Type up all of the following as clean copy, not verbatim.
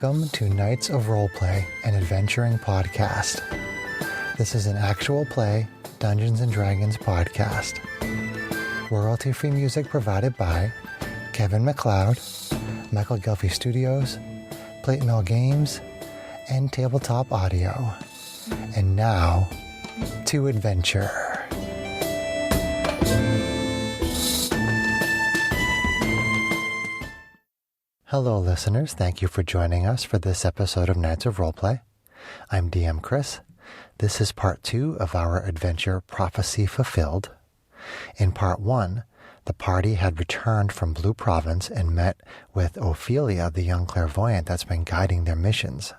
Welcome to Knights of Roleplay, an adventuring podcast. This is an actual play Dungeons & Dragons podcast. Royalty-free music provided by Kevin MacLeod, Michael Gelfie Studios, Plate Mill Games, and Tabletop Audio. And now, to adventure. Hello listeners, thank you for joining us for this episode of Knights of Roleplay. I'm DM Chris. This is part 2 of our adventure Prophecy Fulfilled. In part 1, the party had returned from Blue Province and met with Ophelia, the young clairvoyant that's been guiding their missions.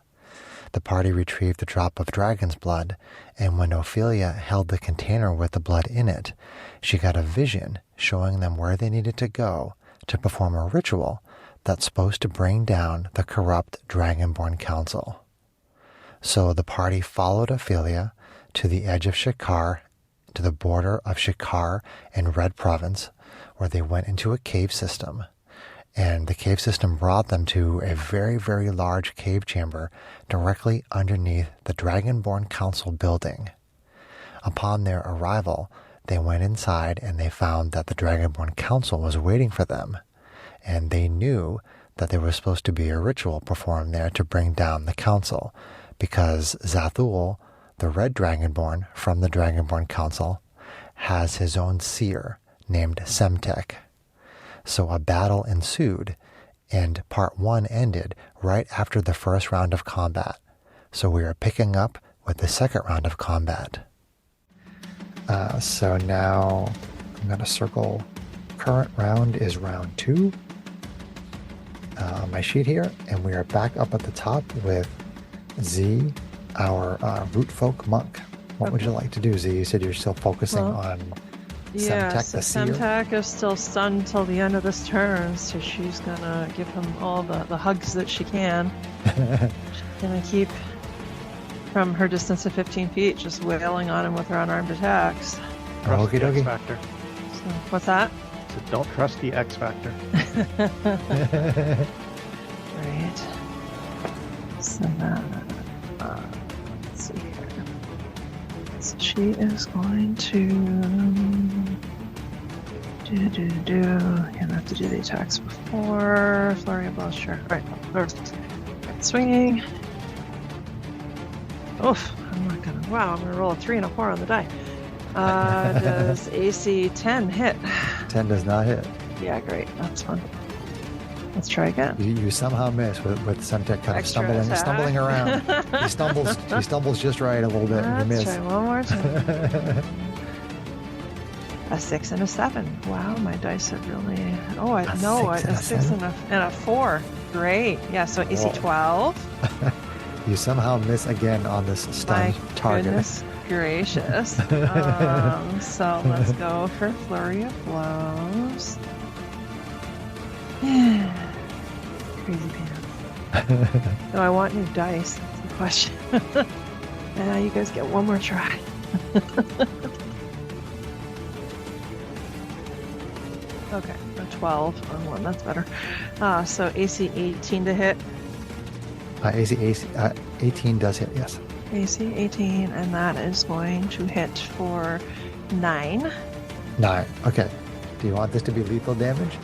The party retrieved a drop of dragon's blood, and when Ophelia held the container with the blood in it, she got a vision showing them where they needed to go to perform a ritual that's supposed to bring down the corrupt Dragonborn Council. So the party followed Ophelia to the edge of Shikar, to the border of Shikar and Red Province, where they went into a cave system. And the cave system brought them to a very, very large cave chamber directly underneath the Dragonborn Council building. Upon their arrival, they went inside and they found that the Dragonborn Council was waiting for them. And they knew that there was supposed to be a ritual performed there to bring down the council, because Zathul, the red dragonborn from the Dragonborn Council, has his own seer named Semtek. So a battle ensued, and part 1 ended right after the first round of combat. So we are picking up with the second round of combat. So now I'm going to circle. Current round is round 2. On my sheet here, and we are back up at the top with Z, our root folk monk. What would you like to do, Z? You said you're still focusing on Semtek, the seer. Semtek is still stunned until the end of this turn, so she's gonna give him all the hugs that she can. She's gonna keep from her distance of 15 feet, just wailing on him with her unarmed attacks. Trust the X Factor. So, what's that? So don't trust the X Factor. Right. So then, let's see here. So she is going to Gonna have to do the attacks before flurry of blows. Sure. Right. Swinging. Oof. I'm not gonna. Wow. I'm gonna roll a 3 and a 4 on the die. Does AC 10 hit? 10 does not hit. Yeah, great. That's fun. Let's try again. You somehow miss with Semtek kind of stumbling around. He stumbles just right a little bit, and you miss. Let's try one more time. A 6 and a 7. Wow, my dice have really. Oh, a 6 and a 4. Great. Yeah. So AC 12. You somehow miss again on this stunned target. Goodness gracious. So let's go for flurry of blows. Crazy pants. No, I want new dice. That's the question. And now you guys get one more try. Okay, a 12 on 1. That's better. So AC 18 to hit. AC 18 does hit, yes. AC 18, and that is going to hit for 9. 9. Okay. Do you want this to be lethal damage?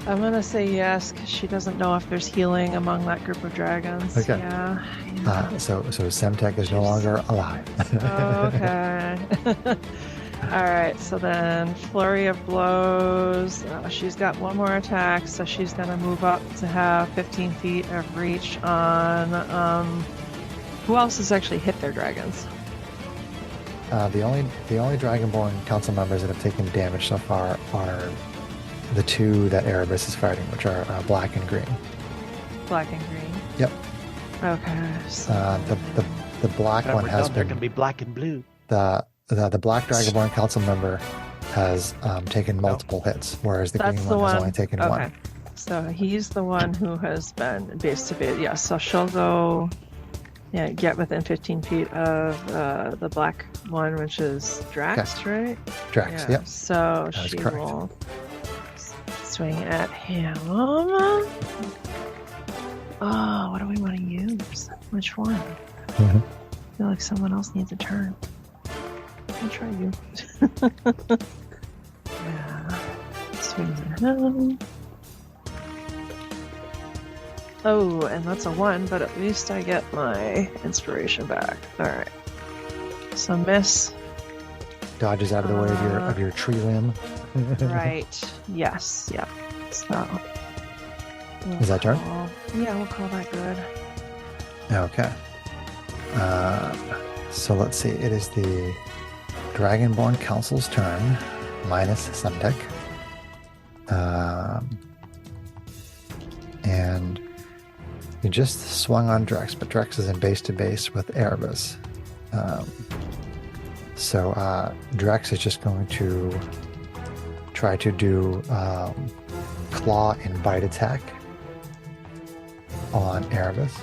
I'm going to say yes, because she doesn't know if there's healing among that group of dragons. Okay. Yeah. So Semtek is no longer alive. Okay. All right, so then flurry of blows. She's got one more attack, so she's going to move up to have 15 feet of reach on. Who else has actually hit their dragons? The only Dragonborn Council members that have taken damage so far are the 2 that Erebus is fighting, which are black and green. Black and green. Yep. Okay. So the black one has been. There can be black and blue. The black Dragonborn Council member has taken multiple hits, whereas the green one has only taken 1. So he's the one who has been base to base. Yeah, so she'll go get within 15 feet of the black one, which is Drax, right? Drax, yeah. yep. So that she correct. will swing at him. Oh, what do we want to use? Which one? Mm-hmm. I feel like someone else needs a turn. I'll try you. Yeah. Swings at him. Oh, and that's a 1, but at least I get my inspiration back. Alright. So miss. Dodges out of the way of your tree limb. Right. Yes. Yep. So. Is that turn? Yeah, we'll call that good. Okay. So let's see. It is the Dragonborn Council's turn, minus Sundeck. And you just swung on Drex, but Drex is in base to base with Erebus. So Drex is just going to try to do claw and bite attack on Erebus.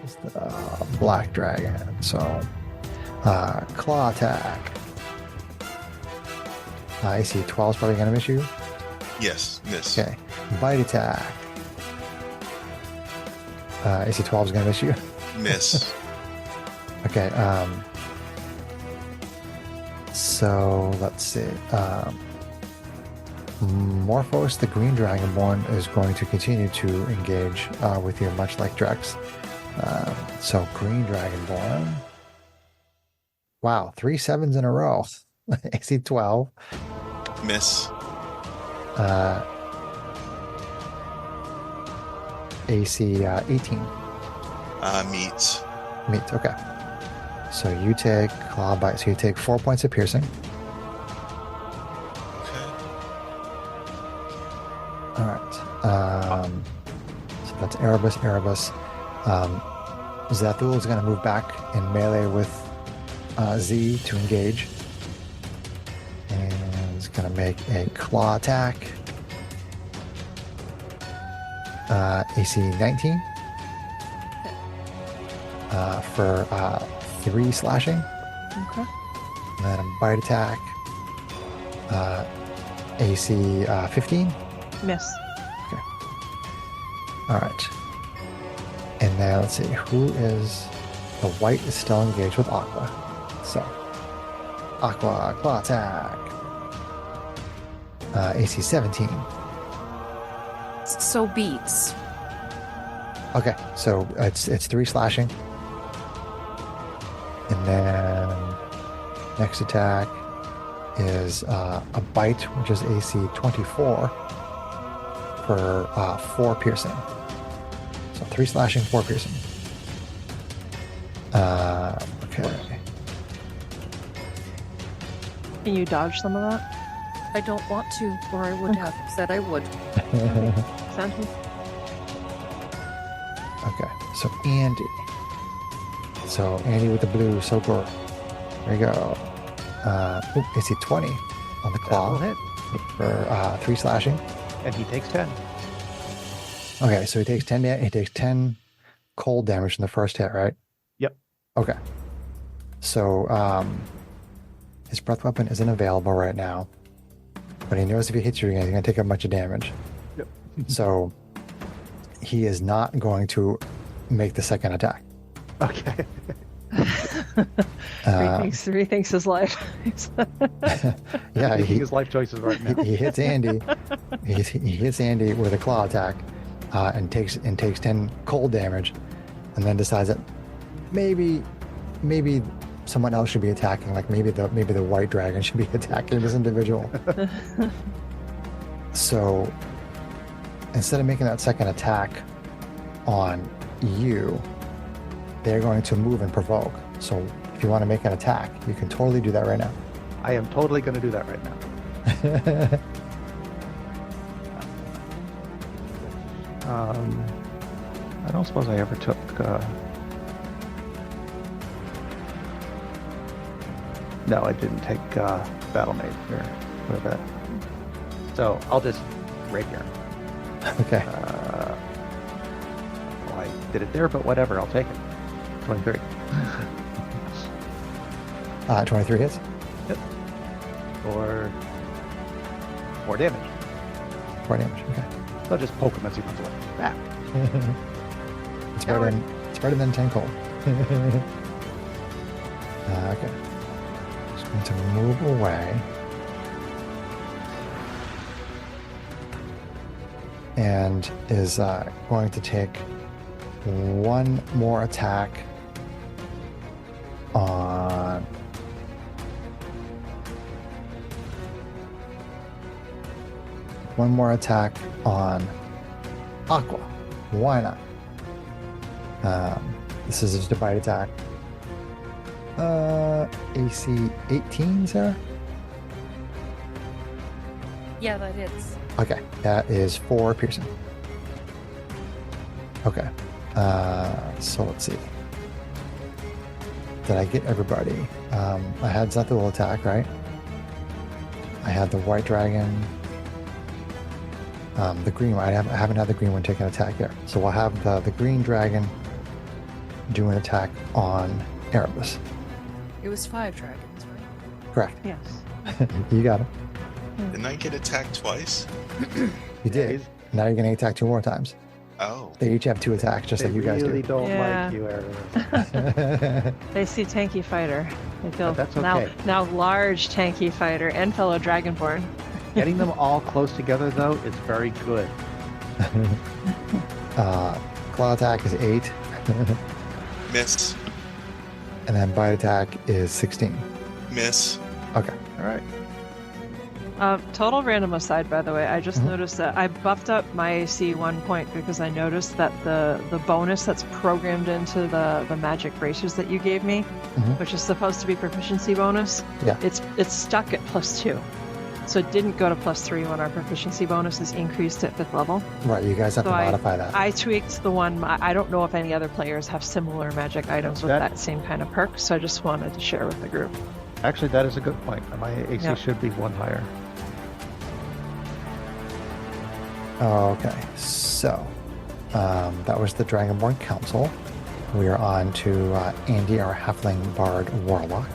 It's the black dragon. So claw attack. AC 12 is probably going to miss you. Yes, miss. Okay. Bite attack. AC 12 is going to miss you. Miss. Okay. So let's see. Morphos, the green dragonborn, is going to continue to engage with you, much like Drex. So green dragonborn. Wow, 3 7s in a row. AC 12. Miss. AC 18. Meets. Meet. Okay. So you take claw bite. So you take 4 points of piercing. Okay. All right. So that's Erebus. Zathul is going to move back in melee with Z to engage. And is going to make a claw attack. AC 19. For 3 slashing. Okay. And then a bite attack. AC 15. Miss. Okay. All right. And now let's see, who is... The white is still engaged with Aqua. So, Aqua, claw attack. AC 17. So beats. Okay, so it's 3 slashing. And then next attack is a bite, which is AC 24 for 4 piercing. So 3 slashing, 4 piercing. Okay. Can you dodge some of that? I don't want to, or I would have said I would. Sounds good. Okay, so Andy. So Andy with the blue, so good. There you go. AC 20 on the claw That will hit. for 3 slashing. And he takes 10. Okay, so he takes 10 he takes 10 cold damage from the first hit, right? Yep. Okay. So his breath weapon isn't available right now. But he knows if he hits you again, he's going to take a bunch of damage. Yep. So he is not going to make the second attack. Okay. Rethinks his life. Yeah, Making his life choices right now. he hits Andy. he hits Andy with a claw attack, and takes 10 cold damage, and then decides that maybe someone else should be attacking. Like maybe the white dragon should be attacking this individual. So instead of making that second attack on you, they're going to move and provoke. So if you want to make an attack, you can totally do that right now. I am totally going to do that right now. I don't suppose I ever took... No, I didn't take Battle Mage here for that. So I'll just rapier. Okay. Well, I did it there, but whatever, I'll take it. 23. 23 hits. Yep. For 4 damage. 4 damage. Okay. So just poke him as he runs away. Back. It's better than 10 cold. Okay. Just going to move away. And is going to take one more attack on Aqua. Why not? This is just a bite attack. AC 18, Sarah? Yeah, that hits. Okay, that is 4 piercing. Okay, so let's see. Did I get everybody? I had Zethul attack, right? I had the white dragon. The green one. I haven't had the green one take an attack yet. So we'll have the green dragon do an attack on Erebus. It was 5 dragons, right? Correct. Yes. You got it. Didn't I get attacked twice? You did. Now you're going to attack 2 more times. Oh. They each have 2 attacks, just like you guys really do. don't Yeah. like you, Erebus. They see tanky fighter. They feel But that's okay. now large tanky fighter and fellow dragonborn. Getting them all close together, though, is very good. Claw attack is 8. Miss. And then bite attack is 16. Miss. Okay. All right. Total random aside, by the way, I just Mhm. noticed that I buffed up my AC 1 point because I noticed that the bonus that's programmed into the magic bracers that you gave me, Mhm. which is supposed to be proficiency bonus, Yeah. it's stuck at +2. So it didn't go to +3 when our proficiency bonus is increased at 5th level. Right, you guys have So to modify that. I tweaked the one. I don't know if any other players have similar magic items with that same kind of perk, so I just wanted to share with the group. Actually, that is a good point. My AC Yep. should be 1 higher. Okay, so that was the Dragonborn Council. We are on to Andy, our Halfling Bard Warlock.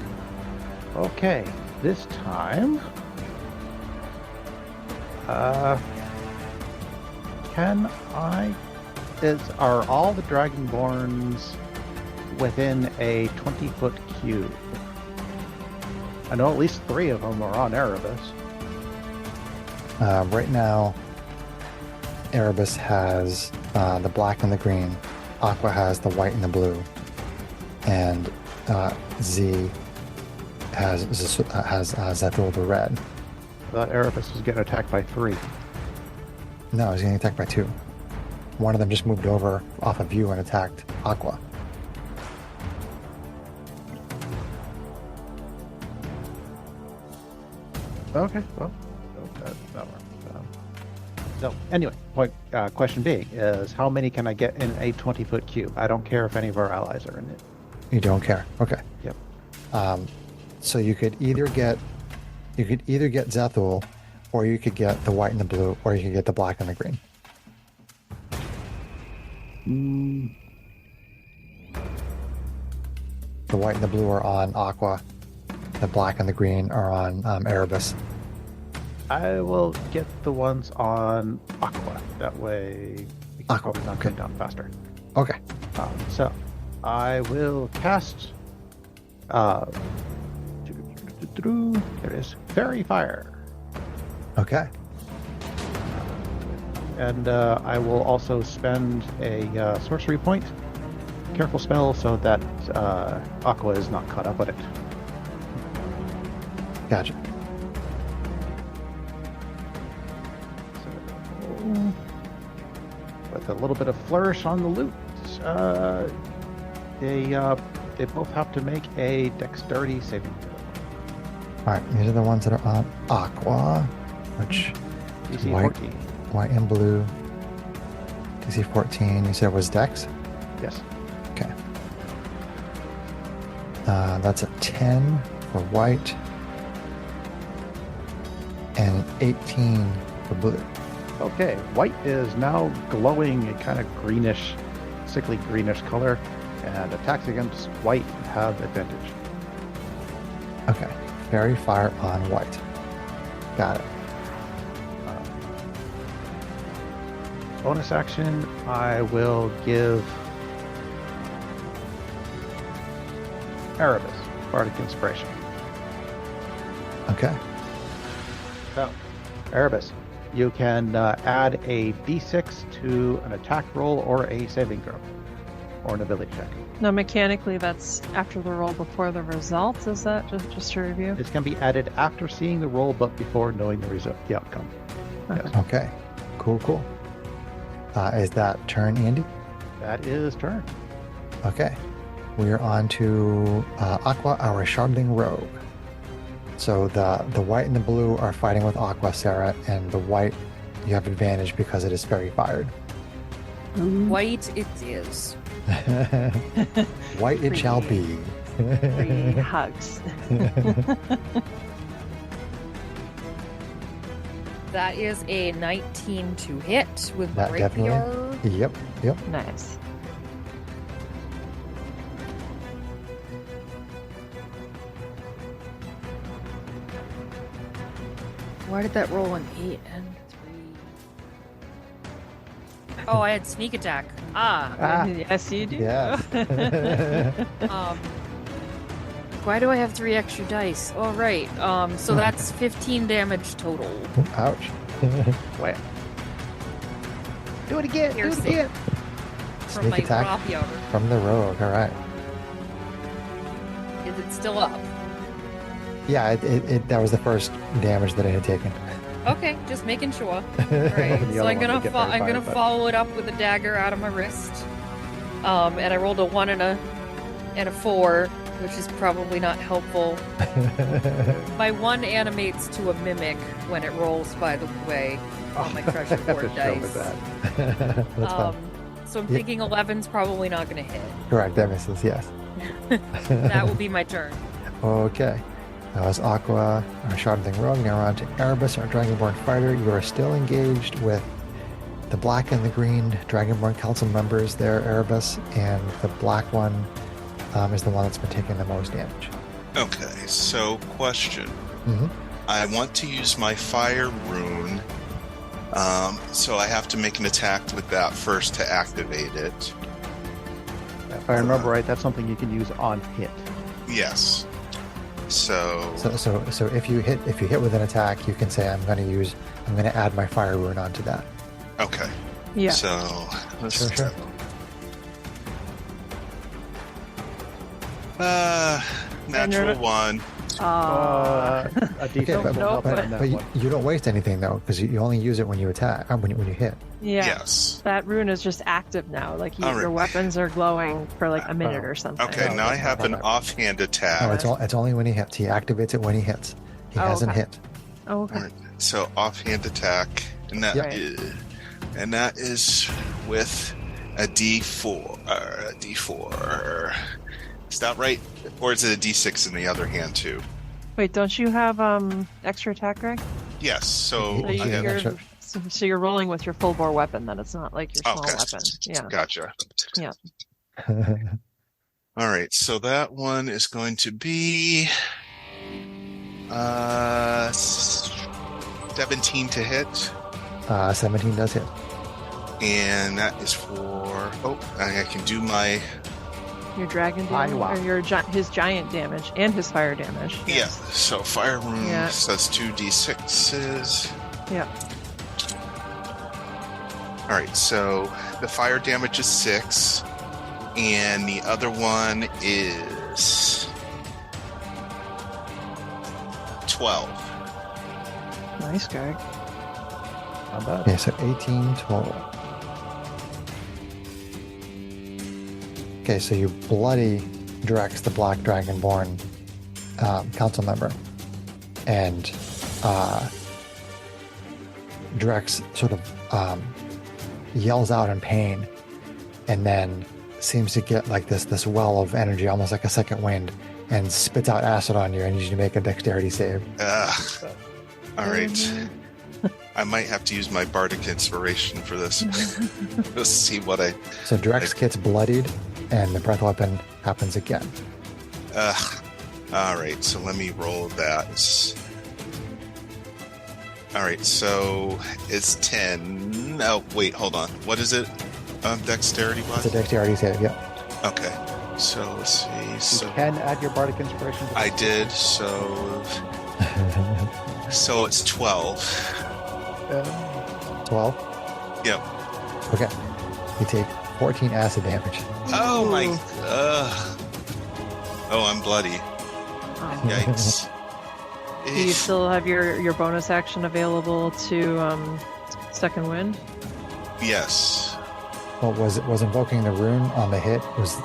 Okay, this time... can I... Are all the Dragonborns within a 20-foot cube? I know at least 3 of them are on Erebus. Right now, Erebus has the black and the green. Aqua has the white and the blue. And Z has Zethul the red. I thought Erebus was getting attacked by 3. No, he's getting attacked by 2. One of them just moved over off of you and attacked Aqua. Okay, well, that works. So anyway, question being is how many can I get in a 20-foot cube? I don't care if any of our allies are in it. You don't care. Okay. Yep. So you could either get Zethul, or you could get the white and the blue, or you could get the black and the green. The white and the blue are on Aqua. The black and the green are on Erebus. I will get the ones on Aqua. That way we can Aqua, probably knock okay. them down faster. Okay. So I will cast. There it is. Fairy Fire. Okay. And I will also spend a sorcery point. Careful spell so that Aqua is not caught up with it. Gotcha. So, with a little bit of flourish on the loot, they both have to make a dexterity saving throw. All right. These are the ones that are on Aqua, which DC White. 14. white and blue. DC 14. You said it was Dex? Yes. Okay. That's a 10 for white and an 18 for blue. Okay, white is now glowing a kind of greenish, sickly greenish color, and attacks against white have advantage. Okay. Fairy Fire on white. Got it. bonus action, I will give Erebus Bardic Inspiration. Okay. So, Erebus, you can add a d6 to an attack roll or a saving throw, or an ability check. No, mechanically, that's after the roll before the result. Is that just to review? This can be added after seeing the roll, but before knowing the outcome. Yes. Okay. Cool. Is that turn, Andy? That is turn. Okay. We are on to Aqua, our Shardling Rogue. So the white and the blue are fighting with Aqua, Sarah, and the white, you have advantage because it is fairy fired. White it is. White it shall be. Free hugs. That is a 19 to hit with That rapier. definitely. Yep. Nice. Why did that roll an 8 and 3? Oh, I had sneak attack. Yes, you do. Yes. Why do I have 3 extra dice? Oh, right. So that's 15 damage total. Ouch. Wait. Do it again. Piercing. Do it again. From Sneak my attack rapier. from the rogue. All right. Is it still up? Yeah, it that was the first damage that I had taken. Okay, just making sure. All right, The so other I'm one gonna did get very I'm gonna fired, but- follow it up with a dagger out of my wrist. And I rolled a 1 and a 4, which is probably not helpful. My 1 animates to a mimic when it rolls, by the way, on my treasure I have to board show dice. That's fine. So I'm Yeah. thinking 11's probably not gonna hit. Correct. That misses. Yes. That will be my turn. Okay. That was Aqua, our Shardling Rogue. Now we're on to Erebus, our Dragonborn fighter. You are still engaged with the black and the green Dragonborn Council members there, Erebus, and the black one is the one that's been taking the most damage. Okay, so question. Mhm. I want to use my fire rune, so I have to make an attack with that first to activate it. If I remember right, that's something you can use on hit. Yes. So So if you hit with an attack, you can say I'm going to add my fire rune onto that. okay. Yeah. So let's Sure. Natural one. A Okay, d6 will no, help but- on that but one. you don't waste anything though, because you only use it when you attack, when you hit. Yeah. Yes. That rune is just active now. Like All right. your weapons are glowing for like a minute or something. Okay, No, now I that's have not an bad. offhand attack. No, it's only when he hits. He activates it when he hits. He Oh, hasn't okay. hit. Oh, okay. Alright, so offhand attack, and that Yep. is with a D4. A D4. Is that right? Or is it a D6 in the other hand too? Wait, don't you have extra attack, Greg? Yes. So So, I Yeah, have, that's right. so you're rolling with your full bore weapon. Then it's not like your small Okay. weapon. Yeah. gotcha. Yeah. All right, so that one is going to be 17 to hit, 17 does hit. and that is for. Oh, I can do my. Your dragon Iowa. damage, or his giant damage, and his fire damage. Yeah, so fire rune Yeah. says 2d6s. Yeah. All right, so the fire damage is 6, and the other one is 12. Nice, Greg. Not bad. Okay, so 18 total. Okay, so you bloody Drex, the Black Dragonborn council member, and Drex sort of yells out in pain, and then seems to get like this well of energy, almost like a second wind, and spits out acid on you, and you need to make a dexterity save. All right. I might have to use my bardic inspiration for this. Let's see what I. So Drex gets bloodied, and the breath weapon happens again. All right, so let me roll that. All right, so it's 10 No, wait, hold on. What is it? Dexterity It's wise? a dexterity save, yep. Okay. So let's see. You So can add your bardic inspiration. To I did. So it's 12. 12? Yep. Okay. You take 14 acid damage. Oh my. Oh, I'm bloody. Yikes. Do you still have your bonus action available to second wind? Yes. Well, was invoking the rune on the hit, was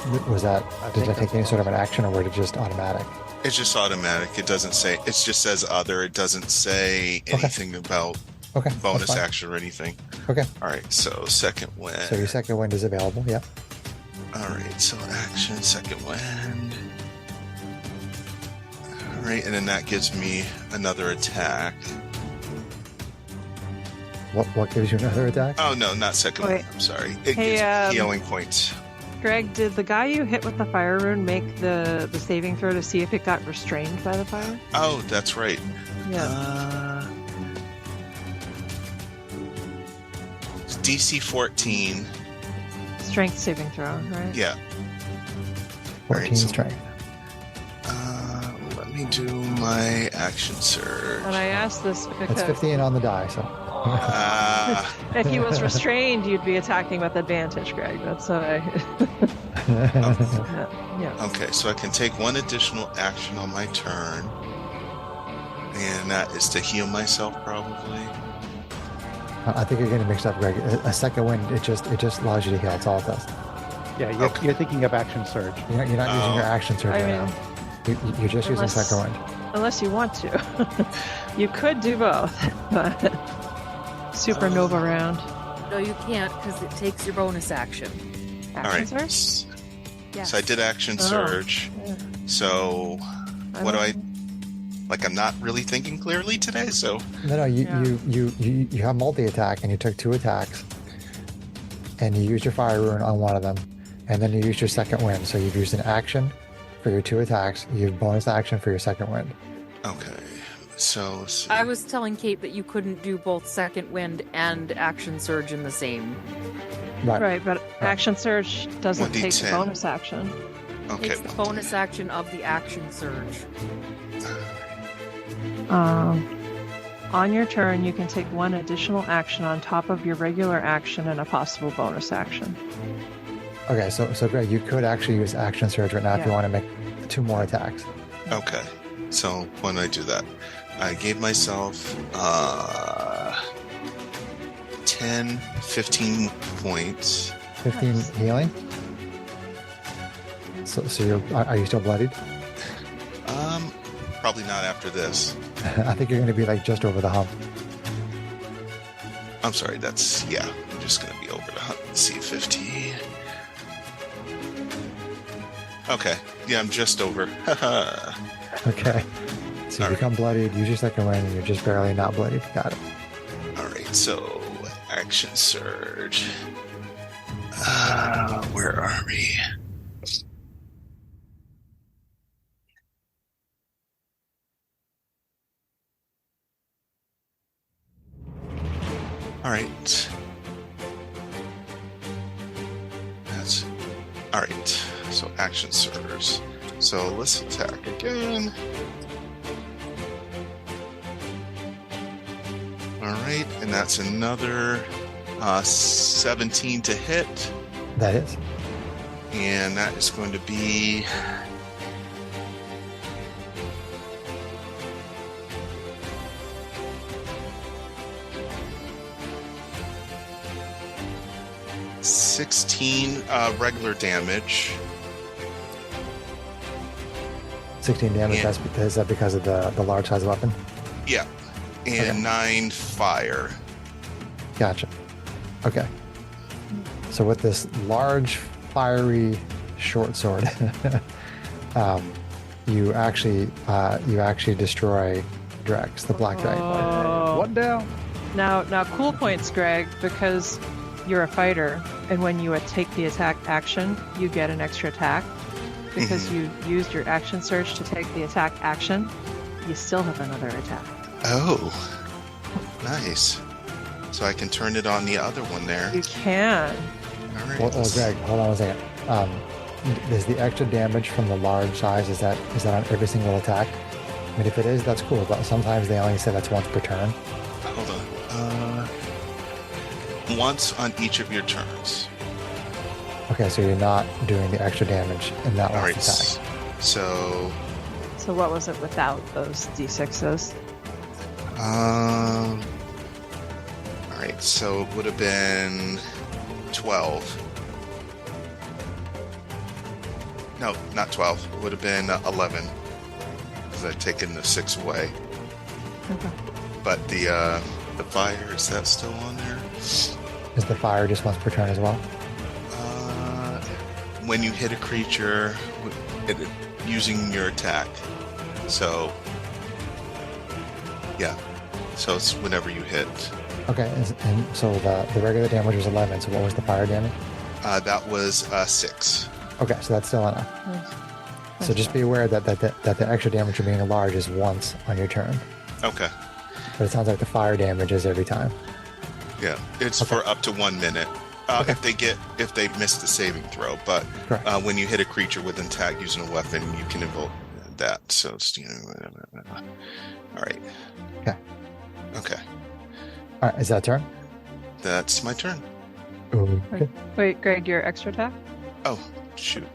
that, did that take any sort of an action, or was it just automatic? It's just automatic. It doesn't say. It just says other. It doesn't say anything about Okay. bonus that's fine. action or anything. Okay. All right. So second wind. So your second wind is available, yep. All right. So action, second wind. All right, and then that gives me another attack. What gives you another attack? Oh no, not second Wait. wind. I'm sorry. It Hey, gives healing points. Greg, did the guy you hit with the fire rune make the saving throw to see if it got restrained by the fire? Oh, that's right. Yeah. It's DC 14. Strength saving throw, right? Yeah. 14 so- strength. Let me do my action surge. And I asked this because That's 15 on the die, so. if he was restrained, you'd be attacking with advantage, Greg. That's what I. Yeah. Okay, so I can take one additional action on my turn, and that is to heal myself, probably. I think you're getting mixed up, Greg. A second wind, it just allows you to heal. That's all it does. Yeah, you're thinking of action surge. You're not using your action surge I right mean, now. You're just using unless- second wind. Unless you want to, you could do both. But supernova round. No, you can't because it takes your bonus action. All Action right. surge? Yes. So I did action surge. Yeah. So what do I? Like I'm not really thinking clearly today. So No, you have multi-attack, and you took 2 attacks, and you used your fire rune on one of them, and then you used your second wind. So you've used an action for your 2 attacks. You have bonus action for your second wind. okay. So let's see. I was telling Kate that you couldn't do both second wind and action surge in the same. Right, but action surge doesn't take the 1d10. bonus action. Okay. It's the bonus action of the action surge. On your turn, you can take one additional action on top of your regular action and a possible bonus action. Okay, so Greg, you could actually use action surge right now if you Yeah. want to make 2 more attacks. Okay. So when I do that, I gave myself 10, 15 points. 15 healing. So are you still bloodied? Probably not after this. I think you're going to be like just over the hump. I'm sorry, I'm just gonna be over the hump. Let's see, 50. Okay. Yeah, I'm just over. Okay. So you All right. become bloodied, use your second wind, and you're just barely not bloodied. Got it. Alright, so action surge. Where are we? Alright. That's alright. So action surge. So let's attack again. Alright, and that's another 17 to hit. That is. And that is going to be $16 regular damage. 16 damage. Yeah. Is that because of the large size weapon? Yeah. And Okay. 9 fire. Gotcha. Okay. So with this large, fiery short sword, you actually destroy Drex, the black dragonborn. Oh. One down. Now, cool points, Greg, because you're a fighter, and when you take the attack action, you get an extra attack. Because you used your action surge to take the attack action, you still have another attack. Oh. Nice. so I can turn it on the other one there. You can. All right. Well, Greg, hold on a second. Is the extra damage from the large size, is that on every single attack? I mean, if it is, that's cool, but sometimes they only say that's once per turn. Hold on. Once on each of your turns. Okay, so you're not doing the extra damage in that All last right. attack. So, So what was it without those d6s? all right. So it would have been 12. No, not 12. It would have been 11 because I'd taken the 6 away. Okay. But the fire, is that still on there? Is the fire just once per turn as well? When you hit a creature using your attack. So, yeah. So it's whenever you hit. Okay, and so the regular damage was 11, so what was the fire damage? That was 6. Okay, so that's still enough. Nice. So just be aware that the extra damage from being large is once on your turn. Okay. But it sounds like the fire damage is every time. Yeah, it's Okay. for up to 1 minute. Okay. If they miss the saving throw, but Correct. when you hit a creature with an attack using a weapon, you can invoke that. So it's all right. Okay. Okay, All right, is that turn? that's my turn. Okay. Wait, Greg, your extra attack? Oh shoot!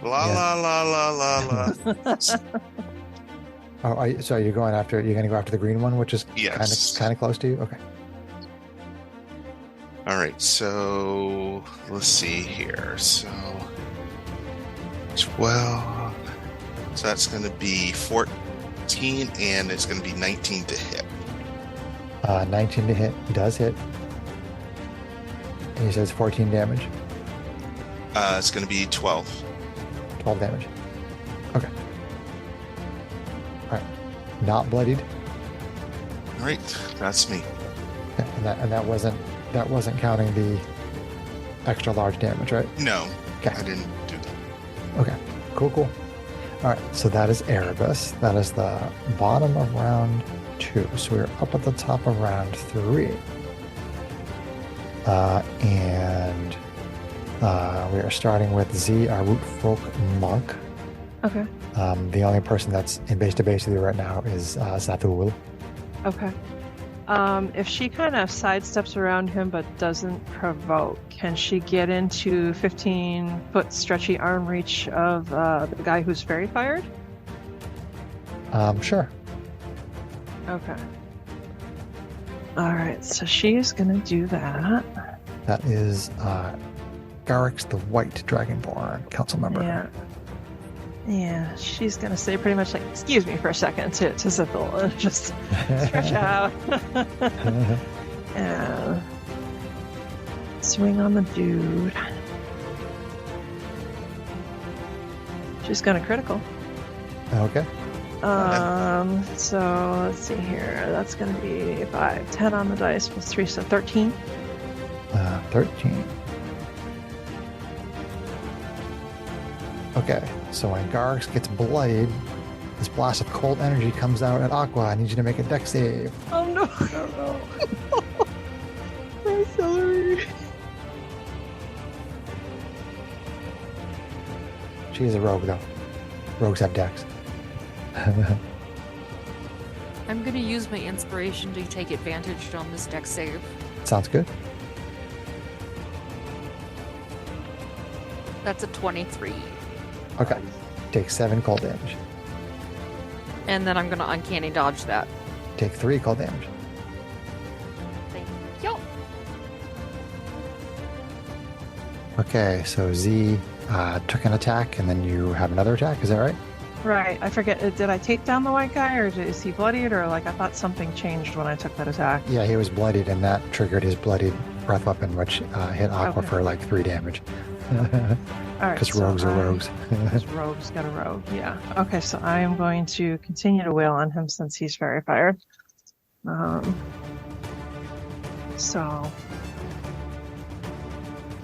La Yeah. la la la la la. Oh, so you're going to go after the green one, which is Yes. kind of close to you? Okay. All right, so let's see here. So 12. So that's going to be 14, and it's going to be 19 to hit. 19 to hit does hit. And you said it's 14 damage, It's going to be 12. 12 damage. Okay. All right. Not bloodied. All right, that's me. Okay. And that wasn't counting the extra large damage, right? No, Okay. I didn't do that. Okay. Cool. All right. So that is Erebus. That is the bottom of round 2. So we're up at the top of round 3. And we are starting with Z, our root folk monk. Okay. The only person that's in base to base with you right now is Zathul. Okay. If she kind of sidesteps around him but doesn't provoke, can she get into 15-foot stretchy arm reach of the guy who's fairy fired? Sure. Okay. All right, so she is going to do that. That is Garrix the White Dragonborn, council member. Yeah. Yeah, she's going to say pretty much like, excuse me for a second to Zithil and just stretch out. And swing on the dude. She's going to critical. Okay. So let's see here. That's going to be 5, 10 on the dice plus 3, so 13. 13. Okay, so when Garrix gets bloodied, this blast of cold energy comes out at Aqua. I need you to make a dex save. Oh no! My celery. She is a rogue, though. Rogues have dex. I'm gonna use my inspiration to take advantage on this dex save. Sounds good. That's a 23. Okay. Take 7 cold damage. And then I'm gonna uncanny dodge that. Take 3 cold damage. Thank you. Okay, so Z took an attack, and then you have another attack. Is that right? Right, I forget. Did I take down the white guy, or is he bloodied, or like I thought something changed when I took that attack? Yeah, he was bloodied, and that triggered his bloodied breath weapon, which hit Aqua Okay. for like 3 damage. All right, Because rogues are rogues. Because rogues got a rogue, yeah. Okay, so I am going to continue to wail on him since he's very fired. So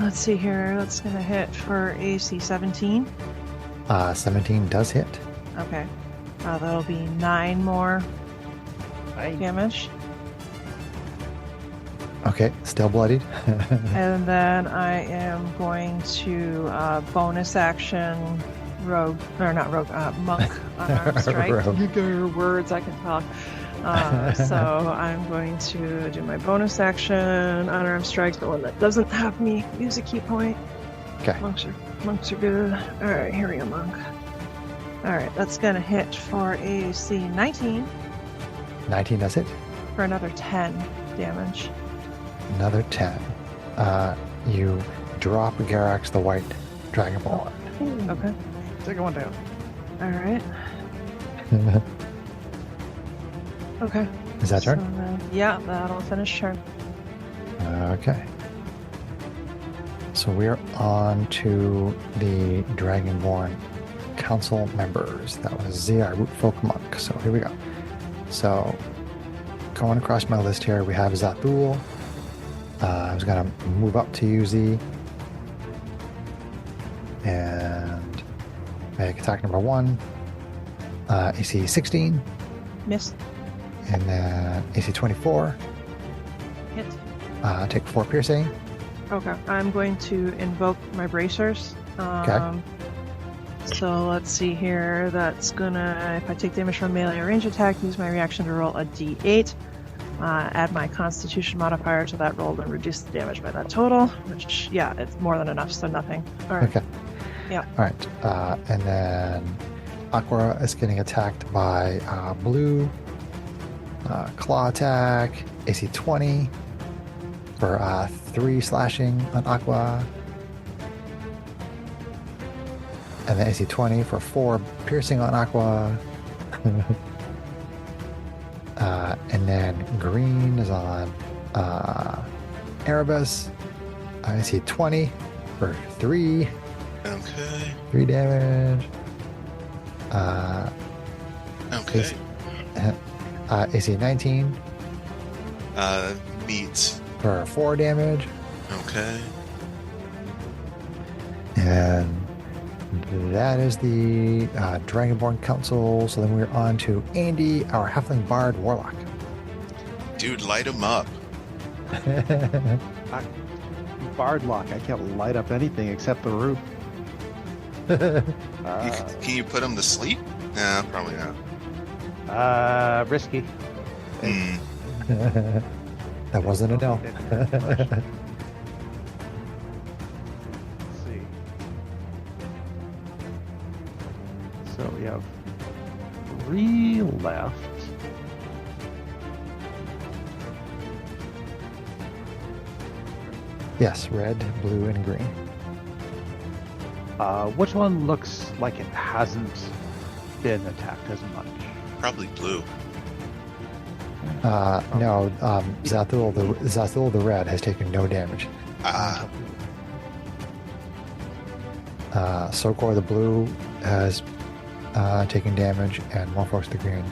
let's see here. That's going to hit for AC 17. 17 does hit. Okay, that'll be 9 more damage. Okay, still bloodied. And then I am going to bonus action rogue, or not rogue, monk unarmed strike. Rogue. Your words, I can talk. So I'm going to do my bonus action unarmed strike, the one that doesn't have me use a key point. Okay. Monks are good. All right, here we go, monk. All right, that's gonna hit for AC 19 19, that's it. for another 10 damage. Another 10. You drop Garax the white dragonborn. Okay. Second one down. All right. Okay. Is that So turn? then, yeah, that'll finish turn. Okay. So we're on to the Dragonborn Council members. That was Zia, Root Folk Monk. So here we go. So going across my list here, we have Zathul. I was going to move up to you, Z. And make attack number 1. AC 16. Miss. And then AC 24. Hit. Take 4 piercing. Okay. I'm going to invoke my bracers. Okay. So let's see here. That's gonna, if I take damage from melee or range attack, use my reaction to roll a d8. Add my constitution modifier to that roll and reduce the damage by that total, which, yeah, it's more than enough, so nothing. All right. Okay. Yeah. All right. And then Aqua is getting attacked by Blue. Claw attack, AC 20 for 3 slashing on Aqua. And then AC 20 for 4 piercing on Aqua. And then green is on Erebus. AC 20 for 3 damage. Okay. AC 19 Beats. for 4 damage. Okay. And that is the Dragonborn Council. So then we're on to Andy, our Halfling Bard Warlock. Dude, light him up. Bardlock. I can't light up anything except the roof. Can you put him to sleep? Nah, probably not. Risky. Hmm. That wasn't a no. Let's see. So we have 3 left. Yes, red, blue, and green. Which one looks like it hasn't been attacked as much? Probably blue. No, Zathul the red has taken no damage. Sokor the blue has taken damage, and Morphox the green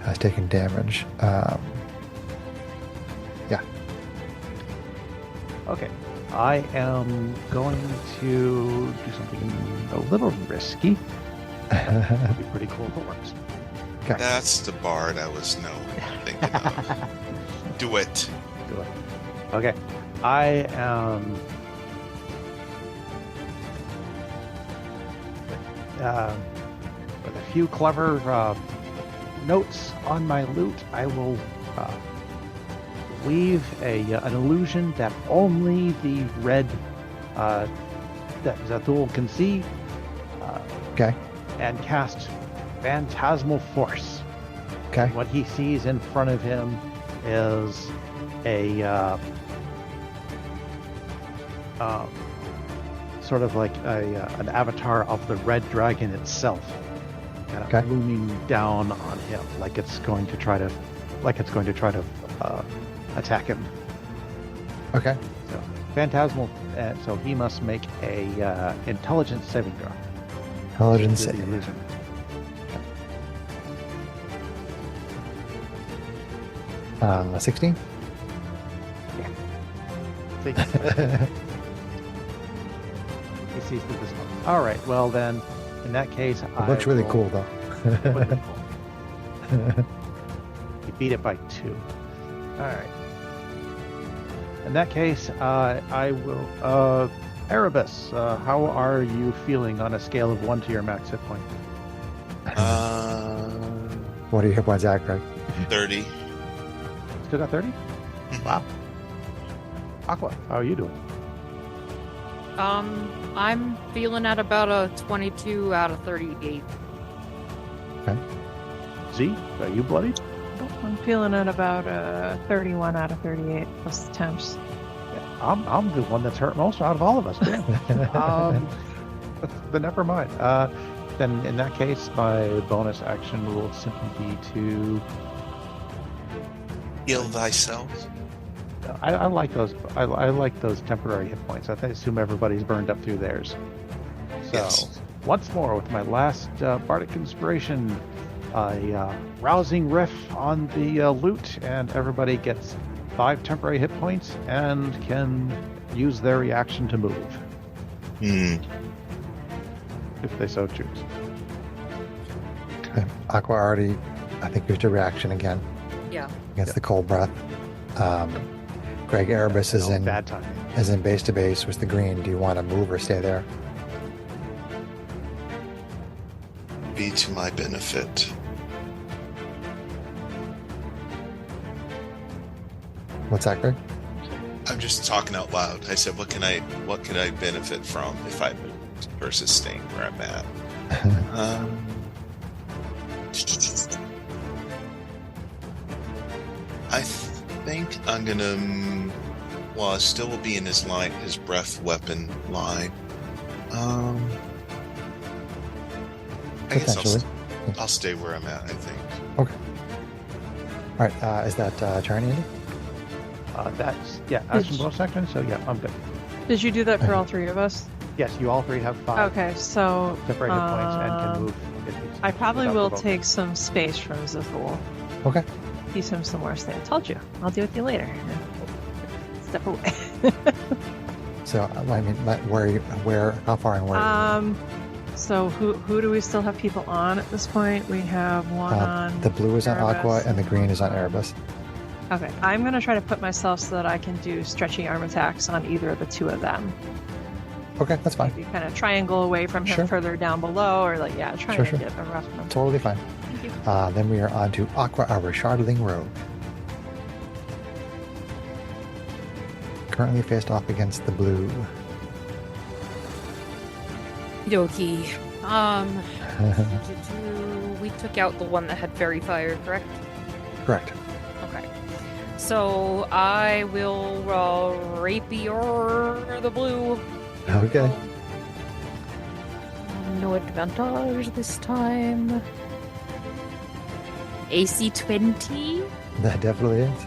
has taken damage. Yeah. Okay. I am going to do something a little risky. It'd be pretty cool if it works. Okay. That's the bard I was thinking of. Do it. Do it. Okay. I am with a few clever notes on my lute, I will weave an illusion that only the red that Zathul can see. Okay. And cast Phantasmal Force. Okay. What he sees in front of him is a sort of like an avatar of the red dragon itself, kind of looming down on him, like it's going to try to attack him. Okay. So Phantasmal, so he must make a intelligence saving throw. Intelligence To the saving. illusion. Okay. 16? Yeah. See? He sees through this one. All right. Well, then, in that case, It looks really cool, though. Really cool. You beat it by 2. All right. In that case, I will. Erebus, how are you feeling on a scale of 1 to your max hit point? What are your hit points at, Greg? 30. Still got 30? Wow. Aqua, how are you doing? I'm feeling at about a 22 out of 38. Okay. Z, are you bloodied? I'm feeling at about 31 out of 38 plus the temps. Yeah, I'm the one that's hurt most out of all of us. But never mind. Then in that case, my bonus action will simply be to Heal thyself. I like those. I like those temporary hit points. I assume everybody's burned up through theirs. So Yes. once more with my last bardic inspiration, a rousing riff on the loot, and everybody gets 5 temporary hit points and can use their reaction to move Hmm. if they so choose. Okay. Aqua already, I think, used a reaction again Yeah. against the cold breath. Greg, Erebus is in bad timing. base to base with the green. Do you want to move or stay there? Be to my benefit. What's that, Greg? I'm just talking out loud. I said, what could I benefit from if I moved versus staying where I'm at? I think I'm gonna. Well, I still will be in his line, his breath weapon line. I guess Potentially. I'll stay where I'm at. I think. Okay. All right. Is that turn, Andy? That's action bonus action. So yeah, I'm good. Did you do that for all three of us? Yes, you all three have 5 Okay, so temporary hit points and can move. I probably without will provoking. take some space from Zithul. Okay. Teach him some more stay. I told you. I'll deal with you later. Step away. So, I mean, where, how far and where? So who do we still have people on at this point? We have one on. The blue is on Aqua Erebus. and the green is on Erebus. Okay, I'm gonna try to put myself so that I can do stretchy arm attacks on either of the two of them. Okay, that's fine. You kind of triangle away from him Sure. further down below, or like try Sure, to sure. get a rough number. Totally fine. Thank you. Then we are on to Aqua, our Shardling Rogue. Currently faced off against the blue. Okie. We took out the one that had fairy fire, correct? Correct. Okay. So I will rapier the blue. Okay. No advantage this time. AC 20. That definitely is.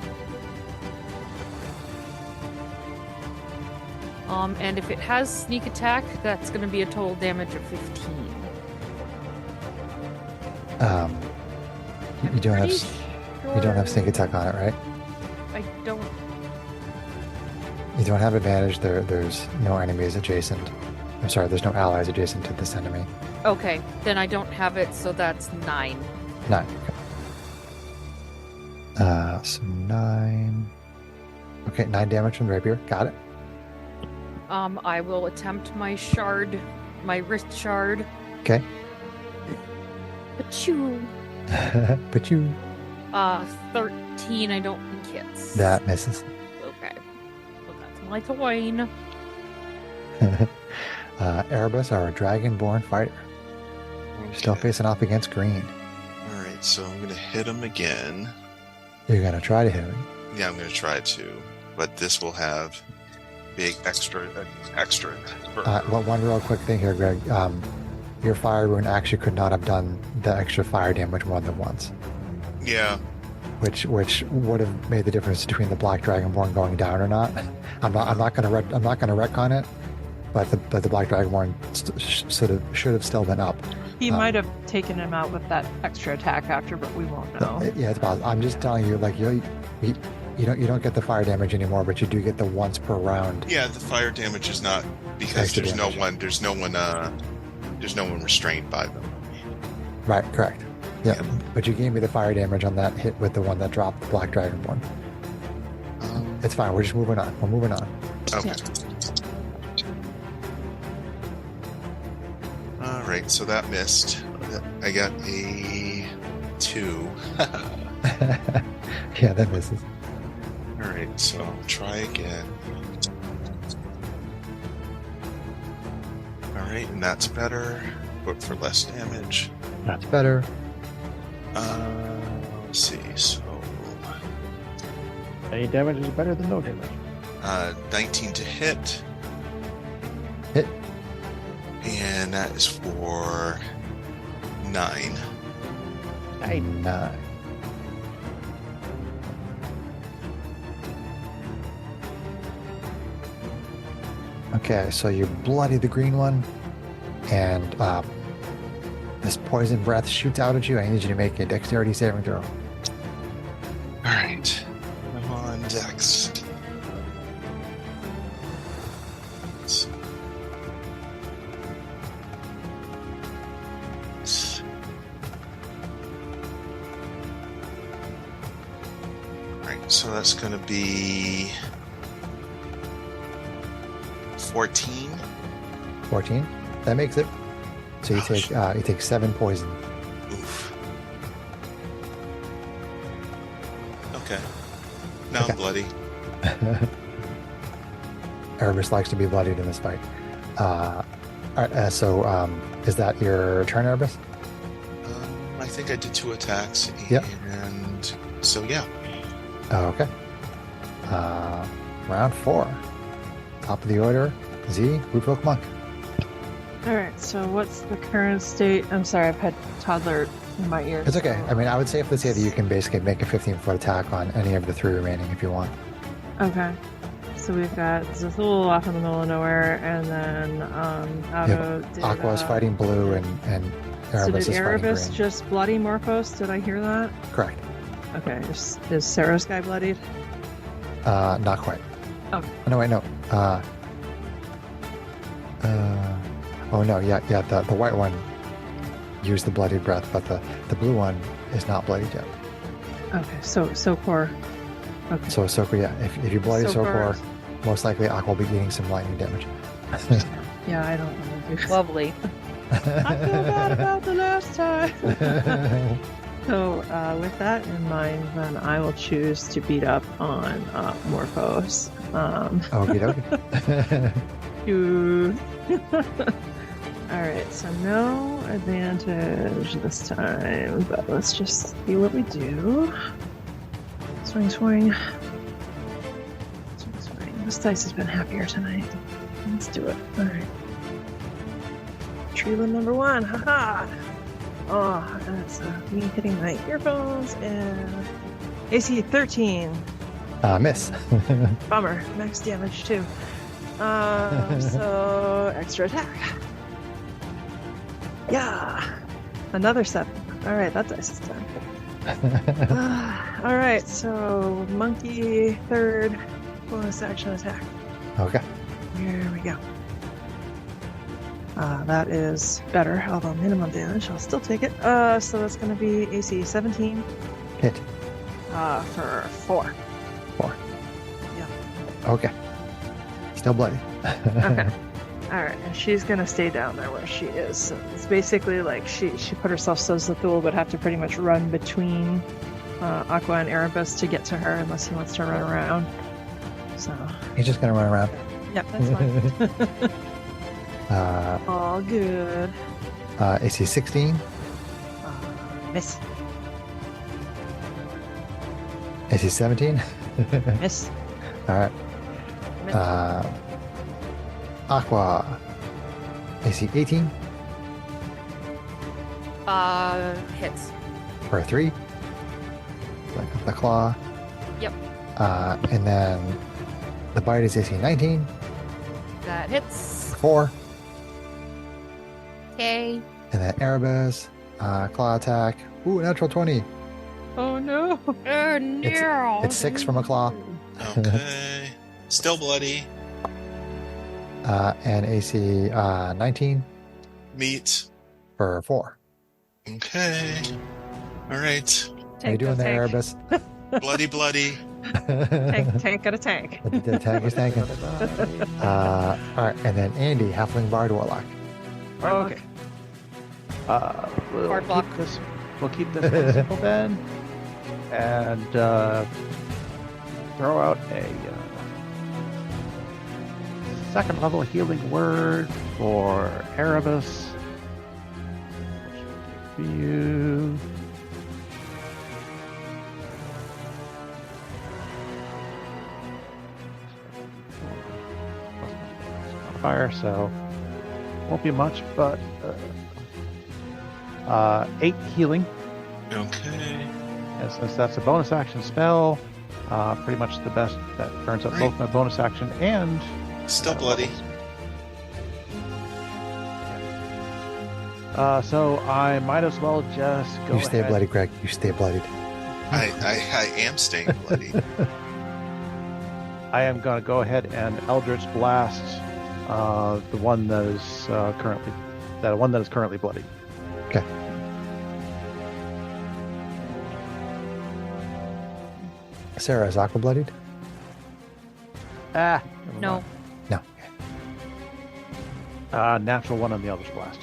And if it has sneak attack, that's going to be a total damage of 15. You don't Pretty have you don't have sure- sneak attack on it, right? I don't. You don't have advantage. There's no enemies adjacent. I'm sorry, there's no allies adjacent to this enemy. Okay, then I don't have it, so that's 9. 9. Okay. So 9. Okay, 9 damage from rapier. Got it. I will attempt my shard, my wrist shard. Okay. Achoo. But you 13. I don't think hits. that misses. Okay. So that's my coin. Erebus, our dragonborn fighter, still Okay. facing off against green. All right, so I'm gonna hit him again. You're gonna try to hit him. Yeah, I'm gonna try to, but this will have big extra. Well, one real quick thing here, Greg. Your fire rune actually could not have done the extra fire damage more than once, Yeah, which would have made the difference between the black dragonborn going down or not. I'm not gonna retcon it, but the black dragonborn should have still been up. He might have taken him out with that extra attack after, but we won't know. Yeah, it's possible. I'm just telling you, like you don't get the fire damage anymore, but you do get the once per round. yeah. The fire damage is not because Extra there's damage. there's no one restrained by them. Right, correct. Yeah, Yeah. but you gave me the fire damage on that hit with the one that dropped the black dragonborn. It's fine. We're just moving on. We're moving on. Okay. Yeah. All right, so that missed. I got a 2. Yeah, that misses. All right, so try again. All right, and that's better, but for less damage. That's better. Let's see. So, Any damage is better than no damage. 19 to hit, Hit. and that is for 9. 9. Okay, so you bloody the green one, and this poison breath shoots out at you. I need you to make a dexterity saving throw. All right, I'm on Dex. Alright, so that's going to be 14. 14. That makes it. So you take 7 poison. Oof. Okay. Now Okay. I'm bloody. Erebus likes to be bloodied in this fight. All right, so is that your turn, Erebus? I think I did 2 attacks. Yep. And so, yeah. Okay. Round 4. Top of the order, Z, Rootfolk Monk. All right. So what's the current state? I'm sorry, I've had toddler in my ear. It's okay. so- I mean, I would safely say that you can basically make a 15-foot attack on any of the 3 remaining if you want. Okay. So we've got Zethul off in the middle of nowhere, and then Auto did, Aqua is fighting blue, and So Erebus did is fighting Erebus green. just bloody Morphos? Did I hear that? Correct. Okay. Is Sarah's guy bloodied? Not quite. Okay. No, wait, no. Oh no, yeah. The white one used the bloodied breath, but the blue one is not bloodied yet. Okay. So Sokor. Okay. So Sokor, yeah. If you bloody Sokor- Sokor, most likely Aqua will be eating some lightning damage. Yeah, I don't want to do. Lovely. I feel bad about the last time. So, with that in mind, then I will choose to beat up on Morphos. Okie dokie. You. All right, so no advantage this time, but let's just see what we do. Swing, swing. Swing, swing. This dice has been happier tonight. Let's do it. All right. Tree limb number 1. Haha. Oh, that's me hitting my earphones and AC 13. Miss. Bummer. Max damage too. So extra attack. Yeah. Another 7. All right, that dice is done. All right, so monkey 3rd bonus action attack. Okay. Here we go. That is better, although minimum damage. I'll still take it. So that's going to be AC 17 Hit. for 4. 4. Yeah. Okay. Still bloody. Okay. All right, and she's going to stay down there where she is. So it's basically like she put herself so Zethul would have to pretty much run between Aqua and Erebus to get to her unless he wants to run around. So, He's just gonna run around. yep, that's fine. All good. AC 16. Miss. AC 17. Miss. All right. Miss. Aqua. AC 18 Hits. for 3. Like the claw. Yep. And then the bite is AC 19 That hits. for 4. Okay. And then Erebus. Claw attack. Ooh, natural 20. Oh no. Oh no. It's 6 from a claw. Okay. Still bloody. And AC 19 Meat. for 4. Okay. All right. How you doing there, Take. Erebus? Bloody, bloody. Tank got a tank. The tank is tanking. All right, and then Andy, Halfling Bard Warlock. Okay. We'll Hard block. We'll keep this one simple then, and throw out a second level healing word for Erebus. For you. Fire, so won't be much, but 8 healing. Okay. And since that's a bonus action spell, pretty much the best that burns up both my bonus action and Still bloody. So I might as well just go. You stay ahead. bloody, Greg. You stay bloodied. I am staying bloody. I am going to go ahead and Eldritch Blast the one that is currently bloody. Okay. Sarah, is Aqua bloodied? Never No. mind. No. Natural one on the Eldritch Blast.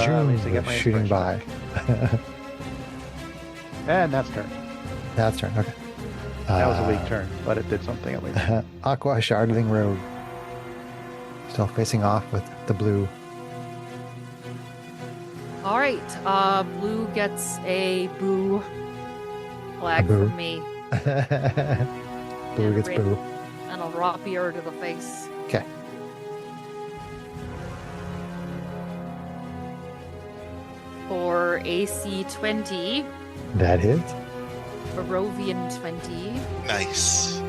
Zoom needs to get my shooting by. inspiration. And that's turn. That's turn. Okay. That was a weak turn, but it did something at least. Aqua Shardling Road. Still facing off with the blue. All right. Blue gets a boo flag A boo. from me Blue gets red. boo. and a rapier to the face. Okay. For AC 20, That hits. Barovian 20, Nice.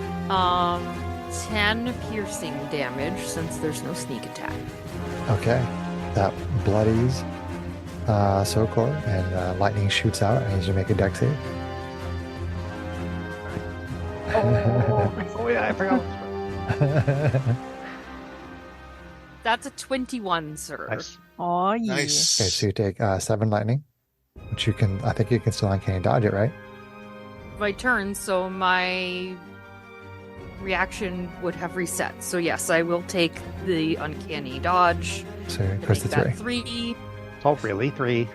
10 piercing damage since there's no sneak attack. Okay. That bloodies Sokor, and lightning shoots out. I need you to make a dex save. Oh yeah, I forgot. That's a 21, sir. Nice. Oh yeah. Nice. Okay, so you take 7 lightning, which I think you can still uncanny dodge it, right? My turn, so my reaction would have reset. So yes, I will take the uncanny dodge. So it to goes to make that 3. 3. Oh, really? 3.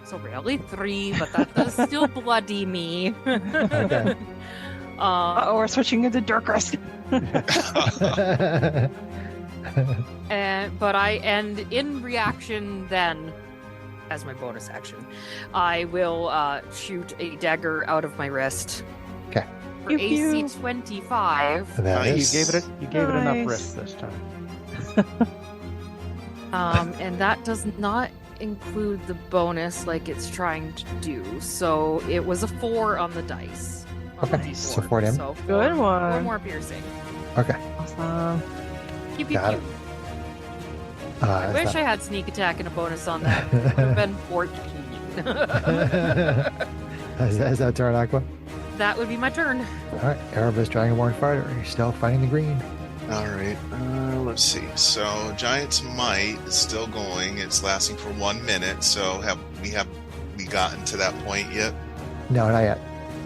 So really 3, but that does still bloody me. Okay. Oh, we're switching into Dirkrest. And in reaction then, as my bonus action, I will shoot a dagger out of my wrist. Okay. For Pew, AC pew. 25. That Nice. is. You gave it enough Nice. risk this time. And that does not include the bonus like it's trying to do. So it was a 4 on the dice. On the Okay, D4. so 4 damage. So Good 4 one. more piercing. Okay. Awesome. Pew, pew, Got pew. it. I Is wish that- I had sneak attack and a bonus on that. It would have been 14. is that turn, Aqua? That would be my turn. All right. Erebus Dragonborn Fighter. You're still fighting the green. All right. Let's see. So Giant's Might is still going. It's lasting for 1 minute. So have we gotten to that point yet? No, not yet.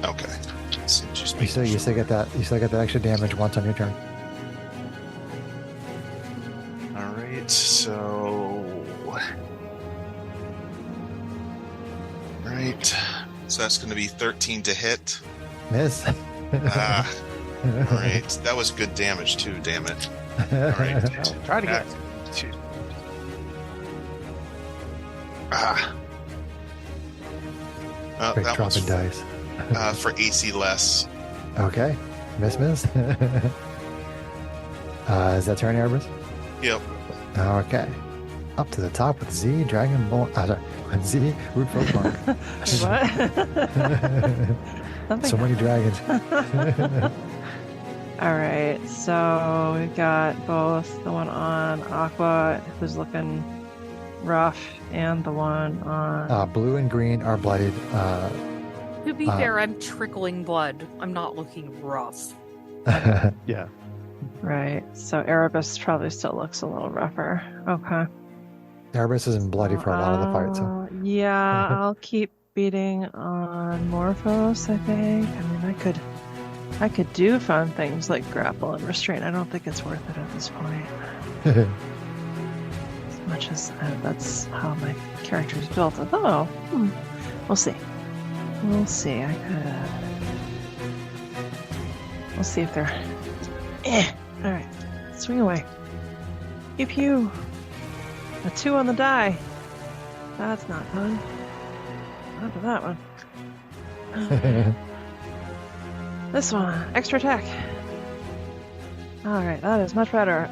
Okay. So just You still get that. You still get that extra damage once on your turn. All right. So. Right. So that's going to be 13 to hit. Miss. Ah. All right. That was good damage too. Damn it. All right. Try to get. Ah. Great That was dropping dice. for AC less. Okay. Miss. Is that turn, Erebus? Yep. Okay. Up to the top with Z, Dragonborn. Sorry, with Z, Root Folk What? Something So many dragons. All right, so we've got both the one on Aqua, who's looking rough, and the one on. Blue and green are bloodied. To be fair, I'm trickling blood. I'm not looking rough. Yeah. Right, so Erebus probably still looks a little rougher. Okay. Erebus isn't bloody for a lot of the fights. So. Yeah, I'll keep beating on Morphos, I think. I mean, I could do fun things like grapple and restrain. I don't think it's worth it at this point. As much as that's how my character is built. Although, we'll see. We'll see. We'll see if they're. All right, swing away. Pew pew. A 2 on the die. That's not fun. Not for that one. This one, extra attack. All right, that is much better.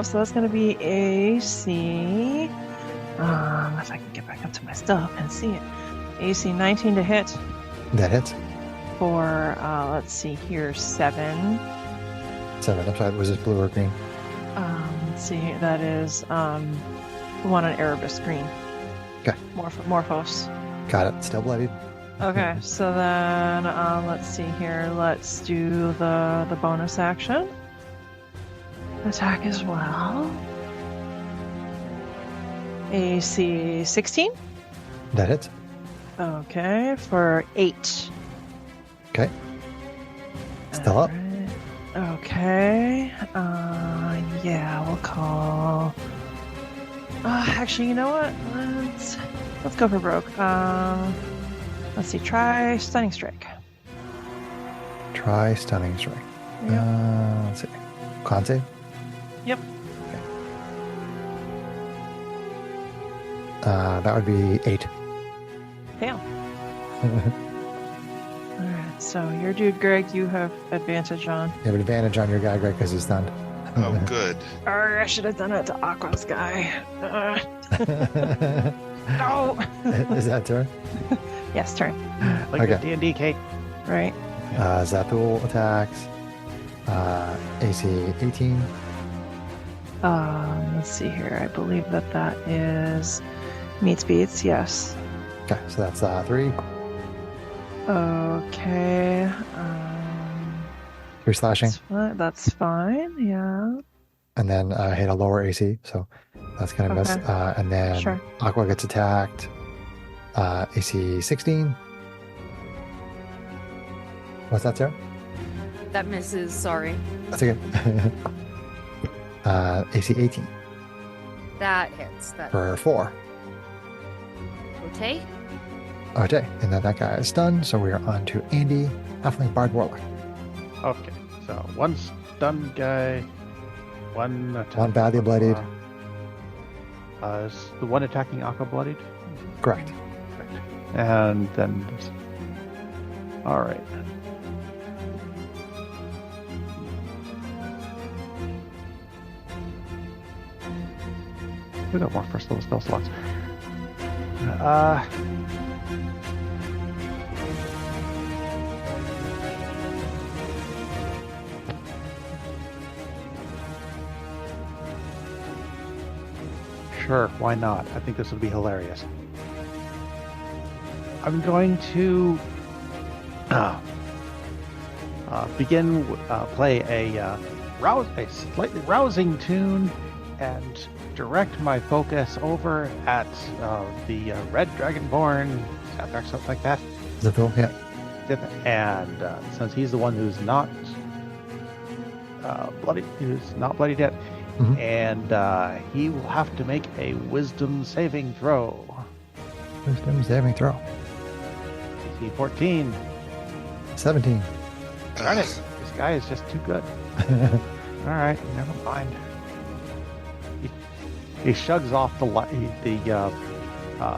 So that's going to be AC. If I can get back up to my stuff and see it. AC 19 to hit. That hits. For let's see here, 7. 7. I'm sorry, was this blue or green? Let's see, that is the one on Erebus green. Okay. Morphos. Got it. Still bloodied. Okay, so then let's see here. Let's do the bonus action. Attack as well. AC 16. That hits. Okay, for 8. Okay. Still up. Alright. Okay. Yeah, we'll call. Actually, you know what? Let's go for broke. Let's see. Try stunning strike. Try stunning strike. Yep. Let's see. Con save? Yep. That would be 8. Fail. Alright, so your dude, Greg, you have advantage on. You have an advantage on your guy, Greg, because he's stunned. Oh, good. I should have done it to Aqua's guy. No! Is that turn? Yes, turn. Like Okay. the D&D cake. Right. Zathul attacks. AC 18. Let's see here. I believe that is meets beats. Yes. Okay, so that's 3. Okay. 3 slashing. That's fine. Yeah. And then hit a lower AC, so that's going to miss. Okay. And then Sure. Aqua gets attacked. AC 16. What's that, Sarah? That misses, sorry. That's okay. AC 18 That hits. That for 4. okay. Okay, and then that guy is stunned, so we are on to Andy, Halfling Bard Warlock. Okay, so one stunned guy, one attack. One badly bloodied. Is the one attacking Aqua bloodied? Correct. And then, all right. We got more first level spell slots. Sure, why not? I think this would be hilarious. I'm going to play a slightly rousing tune and direct my focus over at the Red Dragonborn, something like that. Zathul, yeah. And since he's the one who's not bloodied yet, Mhm. and he will have to make a Wisdom saving throw. Wisdom saving throw. DC 14. 17. Darn it! This guy is just too good. All right, never mind. He shrugs off the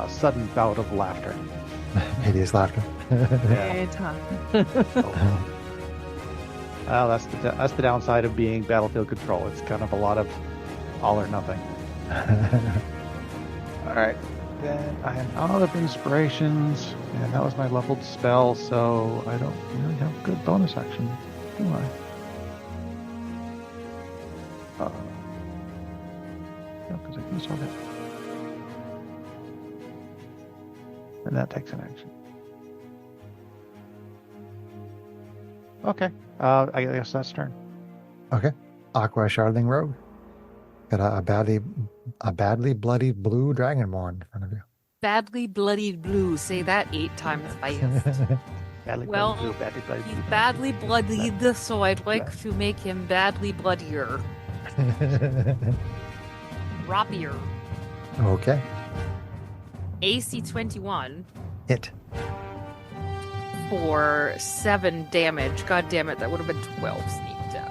sudden bout of laughter. Hideous laughter. Hey, Tom. Well, that's the downside of being battlefield control. It's kind of a lot of all or nothing. All right, then I am out of inspirations, and that was my leveled spell, so I don't really have good bonus action, do I? No, because I can sort it. And that takes an action. Okay, I guess that's turn. Okay. Aqua Shardling Rogue. Got a badly bloodied blue dragonborn in front of you. Badly bloodied blue. Say that 8 times fast. Badly Well, bloody blue, badly bloody He's blue. badly bloodied, so I'd like to make him badly bloodier. Rapier. Okay. AC 21 Hit. for 7 damage. God damn it, that would have been 12 sneak attack.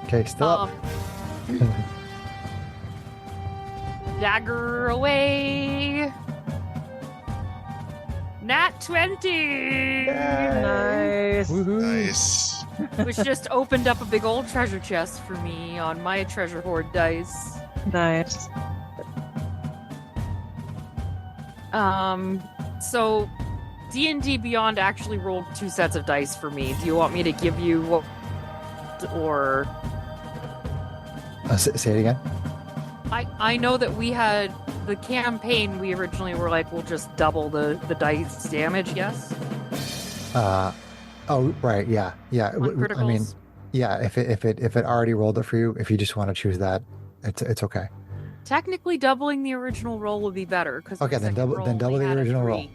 Okay, still up. Dagger away. Nat 20! Nice. Woohoo. Nice. Which just opened up a big old treasure chest for me on my treasure hoard dice. Nice. So D&D Beyond actually rolled 2 sets of dice for me. Do you want me to give you what, or Say it again. I know that we had the campaign, we originally were like, we'll just double the dice damage, yes? Oh, right. Yeah. Yeah. On criticals? I mean, yeah, if it already rolled it for you, if you just want to choose that, it's okay. Technically doubling the original roll would be better. Okay, then double the original roll.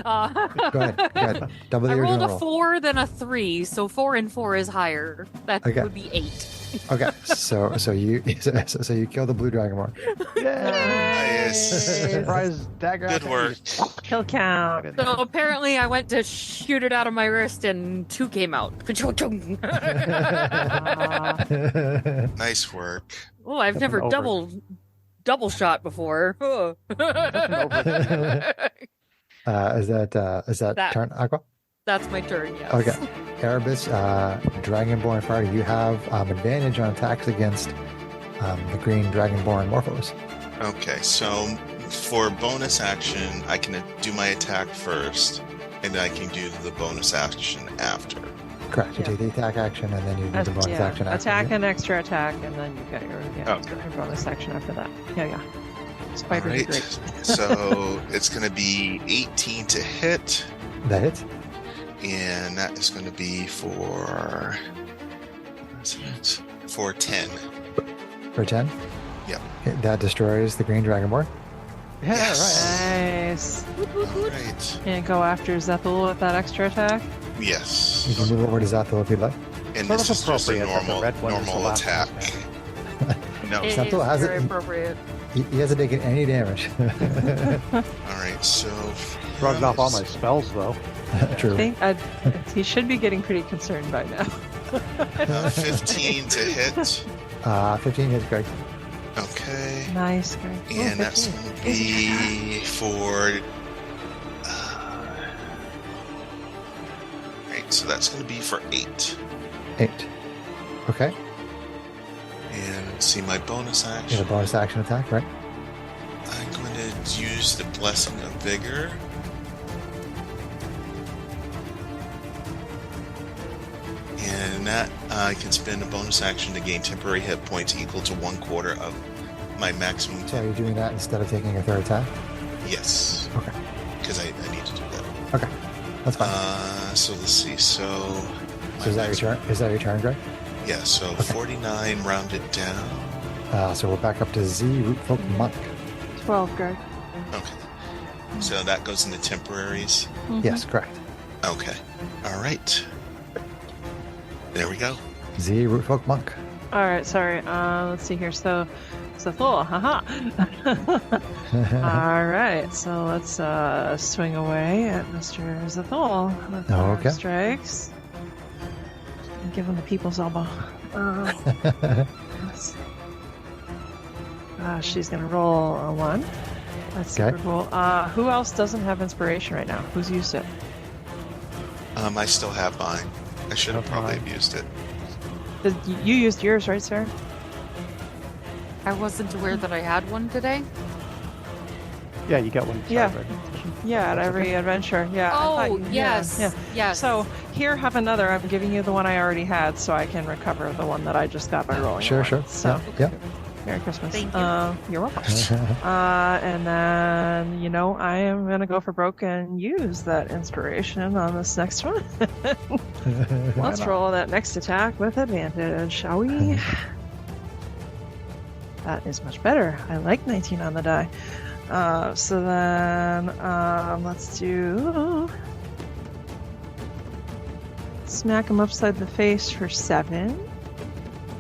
Go ahead. Double the I rolled original a roll. 4, then a 3, so 4 and 4 is higher. That Okay. would be 8. Okay, so you kill the blue dragonborn. Nice. Surprise dagger. Good work. Kill count. So apparently I went to shoot it out of my wrist and 2 came out. Nice work. Oh, I've never over. double shot before. Oh. Is that That- turn, Aqua? That's my turn, yes. Okay. Erebus, Dragonborn fighter, you have advantage on attacks against the green Dragonborn Morphos. Okay, so for bonus action, I can do my attack first, and I can do the bonus action after. Correct. You Yeah. take the attack action and then you do the bonus Yeah, action after. attack and extra attack, and then you got your Okay. your bonus action after that. Yeah. Spiders are Alright, great. so it's going to be 18 to hit, That hits. and that is going to be for 10. For 10? Yep. Okay, that destroys the green Dragonborn. Yeah, Yes. Nice. Alright. And go after Zethel with that extra attack. You Yes. can move over to Zathel if you'd like. And Sort this of is just a appropriate that the normal, red one is the normal last attack. one. No. It Zethel is hasn't- very appropriate. He hasn't taken any damage. Alright, so. Shrugged off all my spells, though. I True. think he should be getting pretty concerned by now. 15 to hit. 15 hits, Greg. Okay. Nice, Greg. And that's going to be for. Right, so that's going to be for 8. 8. Okay. And let's see my bonus You have action. a bonus action attack, right? I'm going to use the Blessing of Vigor. And that I can spend a bonus action to gain temporary hit points equal to 1/4 of my maximum. So are you doing that instead of taking your third attack? Yes. Okay. Because I need to do that. Okay. That's fine. So let's see. So. So is that your turn? Is that your turn, Greg? Yeah, so 49 rounded down. So we're back up to Z, Rootfolk Monk. 12, Greg. Okay. So that goes into temporaries. Mhm. Yes, correct. Okay. All right. There we go. Z, Rootfolk Monk. All right, sorry. Let's see here. So Zethel, haha. All right, so let's swing away at Mr. Zethel with our Okay. strikes. And give him the people's elbow. Let's see. She's gonna roll a 1. That's Okay. super cool. Who else doesn't have inspiration right now? Who's used it? I still have mine. I should have probably used it. You used yours, right, Sarah? I wasn't aware that I had one today. Yeah, you got one. Yeah. Right. Yeah, at That's every adventure. Yeah. I thought Oh, you- yes. Yeah. Yes. So here, have another. I'm giving you the one I already had, so I can recover the one that I just got by rolling. Sure, a one. sure. So, Yeah. Merry Christmas. Thank you. You're welcome. And then, I am going to go for broke and use that inspiration on this next one. Let's not? roll that next attack with advantage, shall we? That is much better. I like 19 on the die. So then let's do smack him upside the face for 7.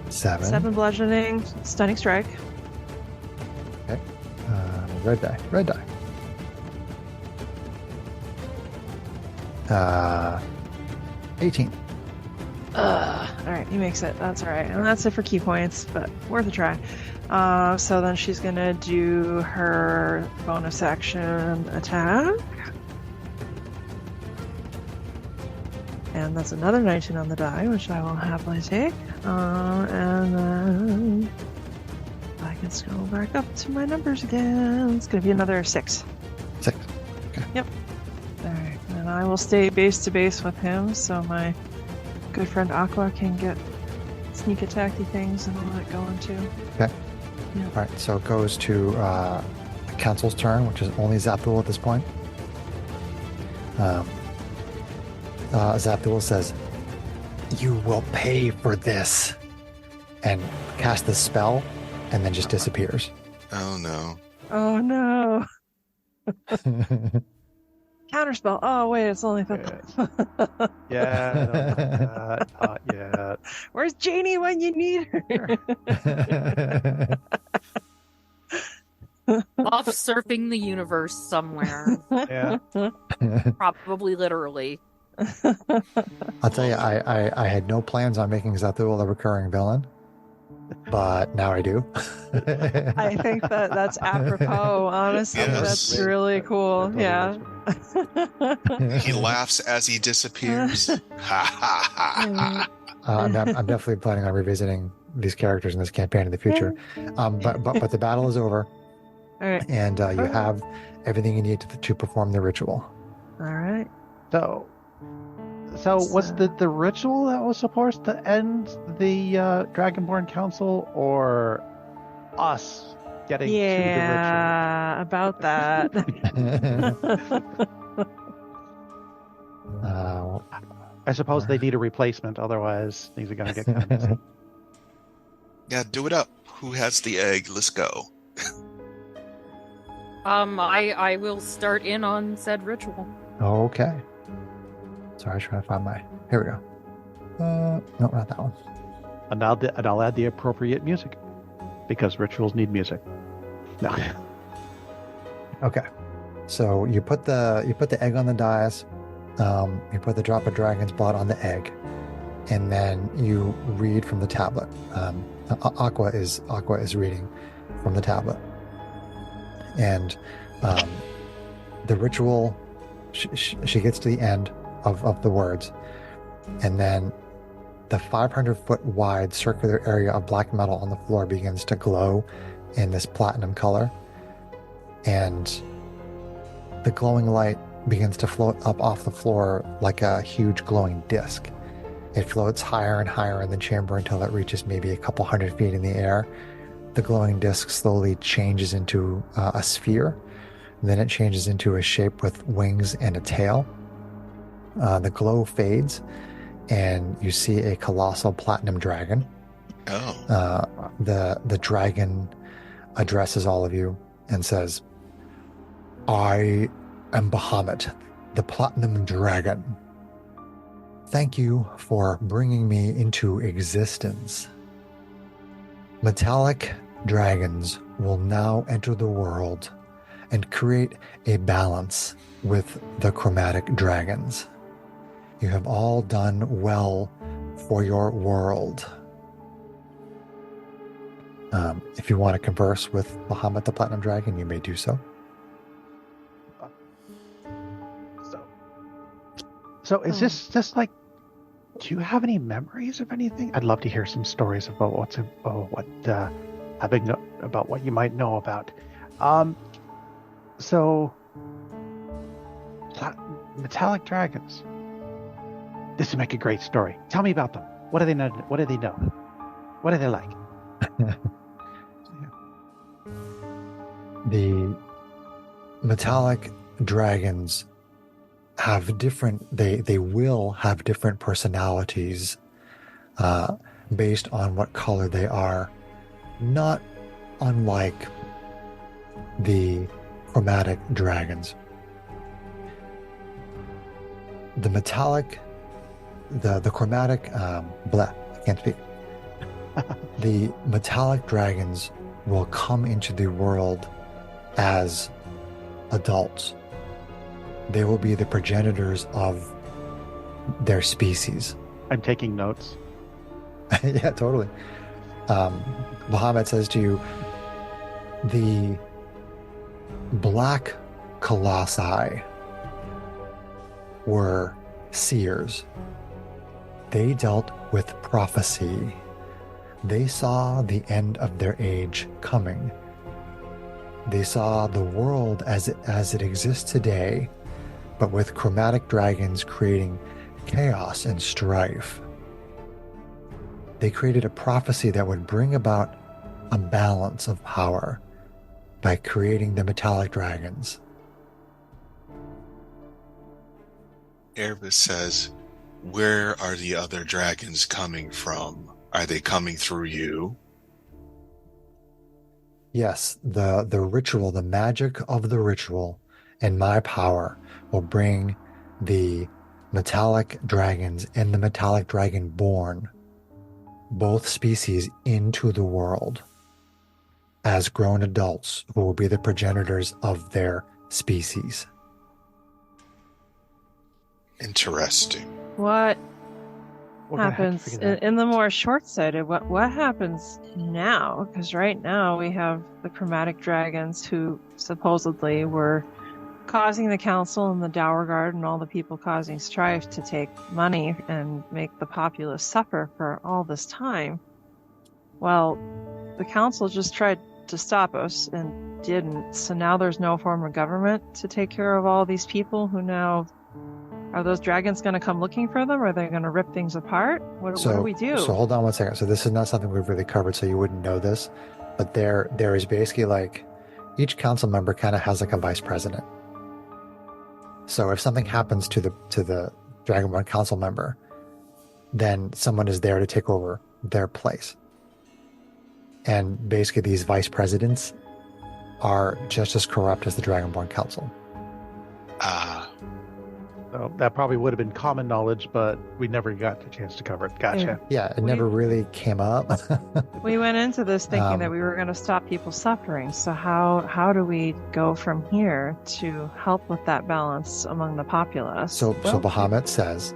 7. 7 bludgeoning, stunning strike. Okay. Red die. Red die. 18. All right, he makes it. That's all right, and that's it for key points, but worth a try. So then she's gonna do her bonus action attack, and that's another 19 on the die, which I will happily take. And then I can scroll back up to my numbers again. It's gonna be another 6. 6. Okay. Yep. All right, and I will stay base to base with him, so my good friend Aqua can get sneak attacky things and all that going too. Okay. Yeah. All right, so it goes to the council's turn, which is only Zapdool at this point. Zapdool says, "You will pay for this," and casts the spell, and then just disappears. Oh no. Oh no! Counterspell. Oh wait, it's only the. Yeah, I don't know that. Not yet. Where's Janie when you need her? Off surfing the universe somewhere. Yeah. Probably literally. I'll tell you, I had no plans on making Zapdool a recurring villain, but now I do. I think that's apropos. Honestly, Yes. that's really cool. Yeah. He laughs as he disappears. Ha ha ha. I'm definitely planning on revisiting these characters in this campaign in the future. But the battle is over, All right. and you have everything you need to perform the ritual. All right. So was the ritual that was supposed to end the Dragonborn Council, or us getting to the ritual? Yeah, about that. I suppose they need a replacement, otherwise things are going to get kind of messy. Yeah, do it up. Who has the egg? Let's go. I will start in on said ritual. Okay. Sorry, I was trying to find my. Here we go. No, not that one. And I'll add the appropriate music, because rituals need music. No. Okay. So you put the egg on the dais. You put the drop of dragon's blood on the egg, and then you read from the tablet. Aqua is reading from the tablet, and the ritual. She gets to the end of the words, and then the 500-foot wide circular area of black metal on the floor begins to glow in this platinum color, and the glowing light begins to float up off the floor like a huge glowing disc. It floats higher and higher in the chamber until it reaches maybe a couple 100 feet in the air. The glowing disc slowly changes into a sphere. Then it changes into a shape with wings and a tail. The glow fades, and you see a colossal platinum dragon. Oh. The dragon addresses all of you and says, "I am Bahamut, the platinum dragon. Thank you for bringing me into existence. Metallic dragons will now enter the world and create a balance with the chromatic dragons. You have all done well for your world." If you want to converse with Bahamut the Platinum Dragon, you may do so. So is this just like, do you have any memories of anything? I'd love to hear some stories about about what you might know about. So metallic dragons. This would make a great story. Tell me about them. What do they know? What do they know? What are they like? The metallic dragons have different, they will have different personalities based on what color they are, not unlike the chromatic dragons. The metallic, the chromatic, I can't speak. The metallic dragons will come into the world as adults. They will be the progenitors of their species. I'm taking notes. Yeah, totally. Muhammad says to you, the black colossi were seers. They dealt with prophecy. They saw the end of their age coming. They saw the world as it exists today, but with chromatic dragons creating chaos and strife. They created a prophecy that would bring about a balance of power by creating the metallic dragons. Erebus says, where are the other dragons coming from? Are they coming through you? Yes, the ritual, the magic of the ritual and my power will bring the metallic dragons and the metallic dragonborn, both species, into the world as grown adults who will be the progenitors of their species. Interesting. What We're gonna have to happens figure that out. in the more short-sighted? What happens now? Because right now we have the chromatic dragons who supposedly were causing the council and the dower guard and all the people causing strife to take money and make the populace suffer for all this time. Well, the council just tried to stop us and didn't. So now there's no form of government to take care of all these people who now... Are those dragons going to come looking for them? Or are they going to rip things apart? What do we do? So hold on one second. So this is not something we've really covered, so you wouldn't know this. But there is basically like each council member kind of has like a vice president. So if something happens to the Dragonborn council member, then someone is there to take over their place. And basically these vice presidents are just as corrupt as the Dragonborn council. So that probably would have been common knowledge, but we never got the chance to cover it. Gotcha. Yeah, it never really came up. We went into this thinking that we were going to stop people suffering. So how do we go from here to help with that balance among the populace? So Bahamut says,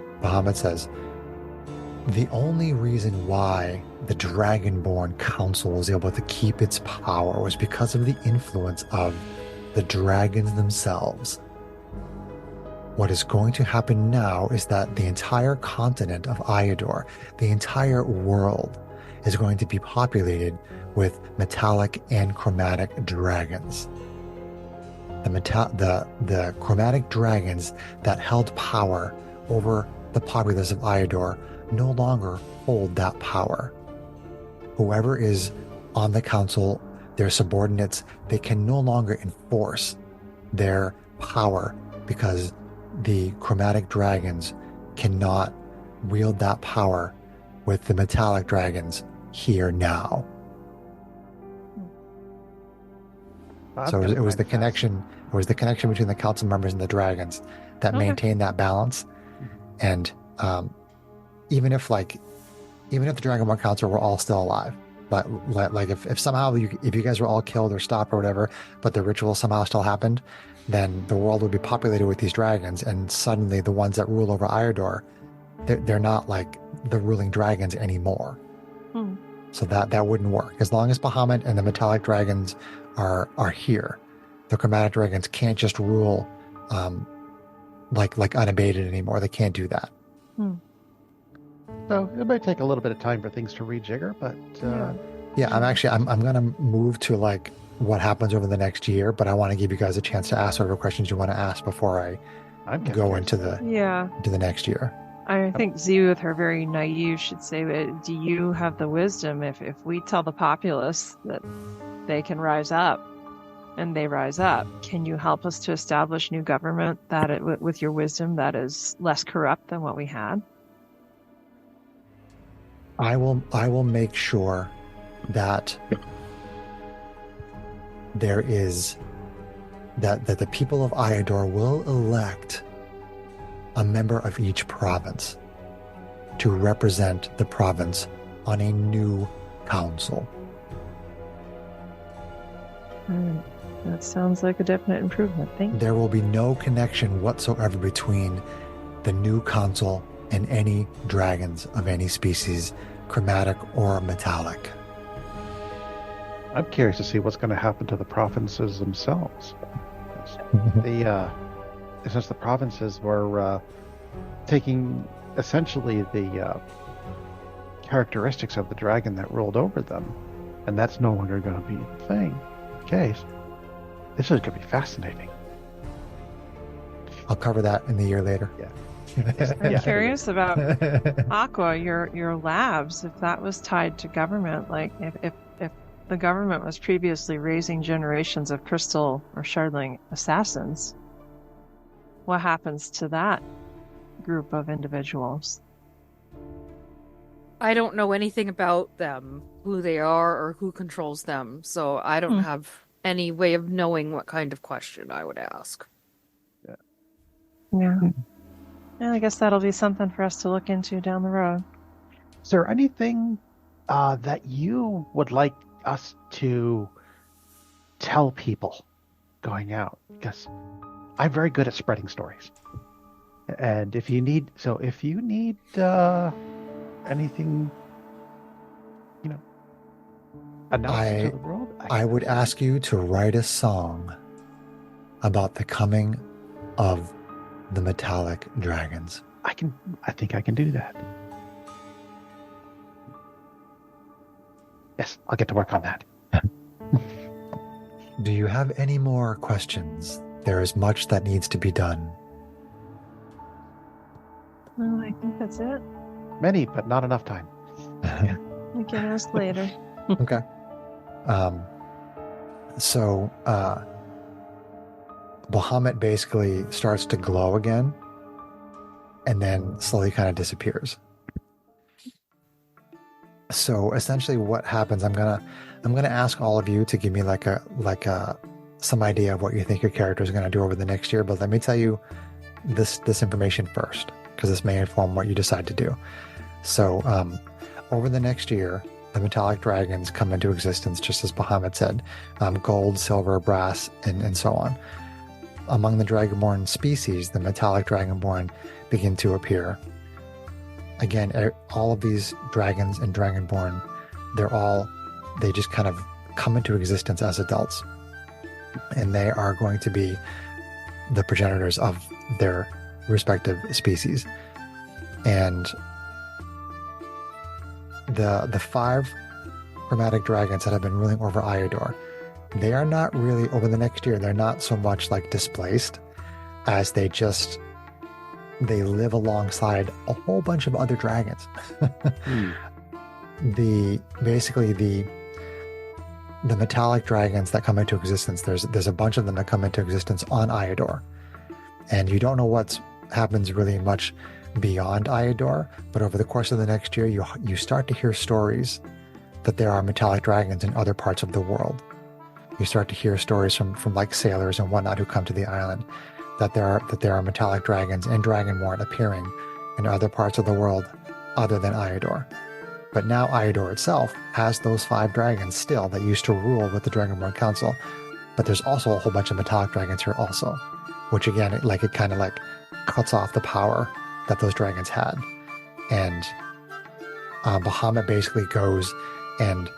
the only reason why the Dragonborn Council was able to keep its power was because of the influence of the dragons themselves. What is going to happen now is that the entire continent of Iador, the entire world, is going to be populated with metallic and chromatic dragons. The chromatic dragons that held power over the populace of Iador no longer hold that power. Whoever is on the council, their subordinates, they can no longer enforce their power because the chromatic dragons cannot wield that power with the metallic dragons here now. So it was the connection. It was the connection between the council members and the dragons that maintained that balance. And even if the Dragonborn Council were all still alive, but like if somehow if you guys were all killed or stopped or whatever, but the ritual somehow still happened, then the world would be populated with these dragons, and suddenly the ones that rule over Iador, they're not like the ruling dragons anymore. So that wouldn't work. As long as Bahamut and the metallic dragons are here, the chromatic dragons can't just rule like unabated anymore. They can't do that. So it might take a little bit of time for things to rejigger, but yeah, I'm gonna move to like what happens over the next year, but I want to give you guys a chance to ask whatever questions you want to ask before I go into the next year. I think Z, with her very naive, should say, do you have the wisdom if we tell the populace that they can rise up and they rise up, can you help us to establish new government with your wisdom that is less corrupt than what we had? I will make sure that there is that the people of Iador will elect a member of each province to represent the province on a new council. That sounds like a definite improvement. Thank you. There will be no connection whatsoever between the new council and any dragons of any species, chromatic or metallic. I'm curious to see what's going to happen to the provinces themselves. Since the provinces were taking essentially the characteristics of the dragon that ruled over them, and that's no longer going to be a thing. Case. This is going to be fascinating. I'll cover that in the year later. Yeah. I'm curious about Aqua, your labs, if that was tied to government, like if the government was previously raising generations of crystal or shardling assassins, what happens to that group of individuals? I don't know anything about them, who they are, or who controls them, so I don't have any way of knowing what kind of question I would ask. Yeah. Yeah, I guess that'll be something for us to look into down the road. Is there anything that you would like us to tell people going out? Because I'm very good at spreading stories. And if you need anything, announced to the world, I would ask you to write a song about the coming of the metallic dragons. I think I can do that. Yes, I'll get to work on that. Do you have any more questions? There is much that needs to be done. No, I think that's it. Many, but not enough time. We can ask later. Okay. So Bahamut basically starts to glow again and then slowly kind of disappears. So essentially what happens, I'm gonna ask all of you to give me some idea of what you think your character is gonna do over the next year, but let me tell you this information first, because this may inform what you decide to do. So over the next year, the metallic dragons come into existence, just as Bahamut said, gold, silver, brass, and so on. Among the dragonborn species, the metallic dragonborn begin to appear. Again, all of these dragons and dragonborn, they just kind of come into existence as adults. And they are going to be the progenitors of their respective species. And the 5 chromatic dragons that have been ruling over Iador, they are not really, over the next year, they're not so much like displaced as they live alongside a whole bunch of other dragons. The metallic dragons that come into existence, there's a bunch of them that come into existence on Iador. And you don't know what happens really much beyond Iador, but over the course of the next year, you start to hear stories that there are metallic dragons in other parts of the world. You start to hear stories from like sailors and whatnot who come to the island that there are metallic dragons and dragonborn appearing in other parts of the world other than Iador. But now Iador itself has those 5 dragons still that used to rule with the Dragonborn Council, but there's also a whole bunch of metallic dragons here also, which again, it kind of cuts off the power that those dragons had. And Bahamut basically goes and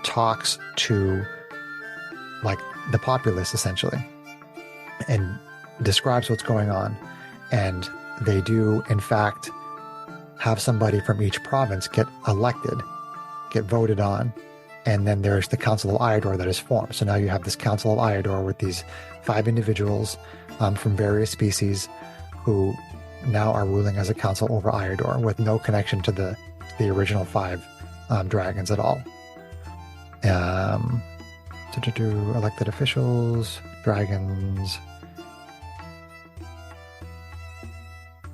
talks to the populace essentially and describes what's going on. And they do in fact have somebody from each province get elected, get voted on, and then there's the Council of Iador that is formed. So now you have this Council of Iador with these 5 individuals from various species who now are ruling as a council over Iador with no connection to the original 5 dragons at all. Elected officials, dragons.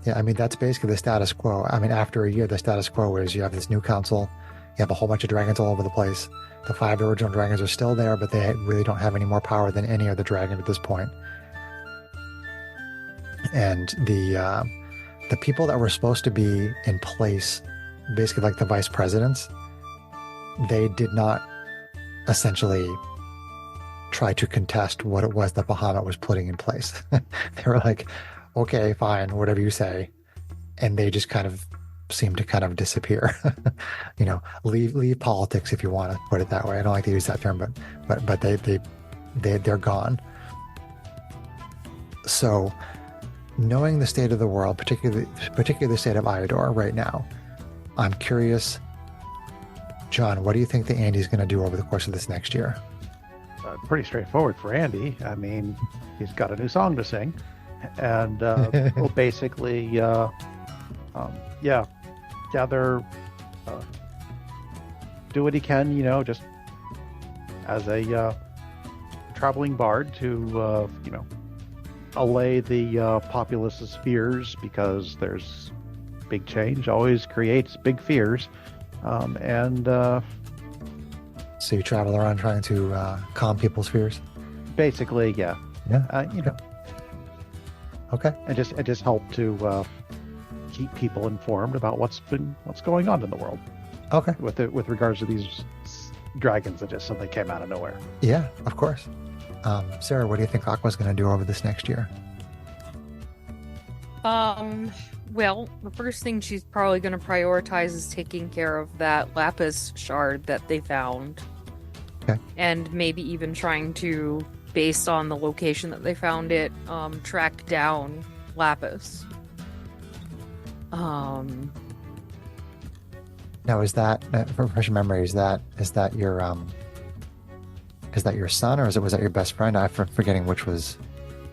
Yeah, I mean, that's basically the status quo. I mean, after a year, the status quo is you have this new council, You have a whole bunch of dragons all over the place. The 5 original dragons are still there, but they really don't have any more power than any other dragon at this point. And the people that were supposed to be in place, basically like the vice presidents, they did not essentially try to contest what it was that Bahamut was putting in place. They were like, okay, fine, whatever you say. And they just kind of seem to kind of disappear. Leave politics, if you want to put it that way. I don't like to use that term, but they're gone. So knowing the state of the world, particularly the state of Iodor right now, I'm curious, John, what do you think that Andy's going to do over the course of this next year? Pretty straightforward for Andy. I mean, he's got a new song to sing, and we'll basically, gather, do what he can, just as a traveling bard to, allay the populace's fears, because there's big change always creates big fears, and so you travel around trying to calm people's fears. Basically, yeah. Okay. And just help to keep people informed about what's going on in the world. Okay. With regards to these dragons that just suddenly came out of nowhere. Yeah, of course. Sarah, what do you think Aqua's going to do over this next year? Well, the first thing she's probably going to prioritize is taking care of that lapis shard that they found. Okay. And maybe even trying to, based on the location that they found it, track down lapis. Now, is that, for fresh memory, is that your son, or was that your best friend? I'm forgetting which was.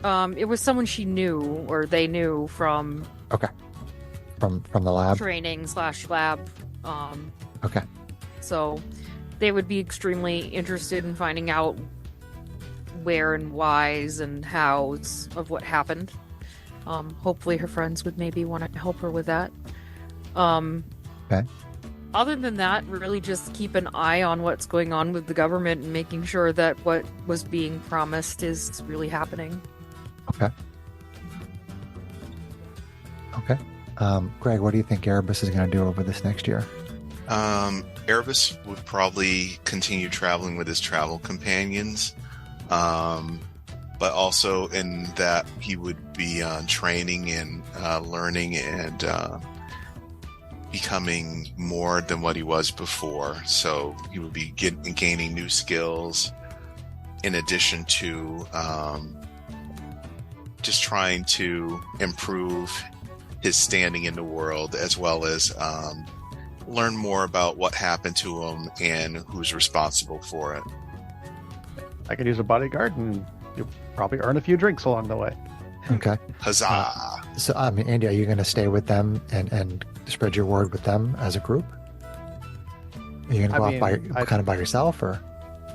It was someone she knew, or they knew from. Okay. From the lab. Training/lab. Okay. So, they would be extremely interested in finding out where and whys and hows of what happened. Hopefully, her friends would maybe want to help her with that. Okay. Other than that, really just keep an eye on what's going on with the government and making sure that what was being promised is really happening. Okay. Okay. Greg, what do you think Erebus is going to do over this next year? Erebus would probably continue traveling with his travel companions, but also in that he would be training and learning and becoming more than what he was before. So he would be gaining new skills in addition to just trying to improve his standing in the world, as well as learn more about what happened to him and who's responsible for it. I could use a bodyguard, and you'll probably earn a few drinks along the way. Okay. Huzzah! So, Andy, are you going to stay with them and spread your word with them as a group? Are you going to go off kind of by yourself, or?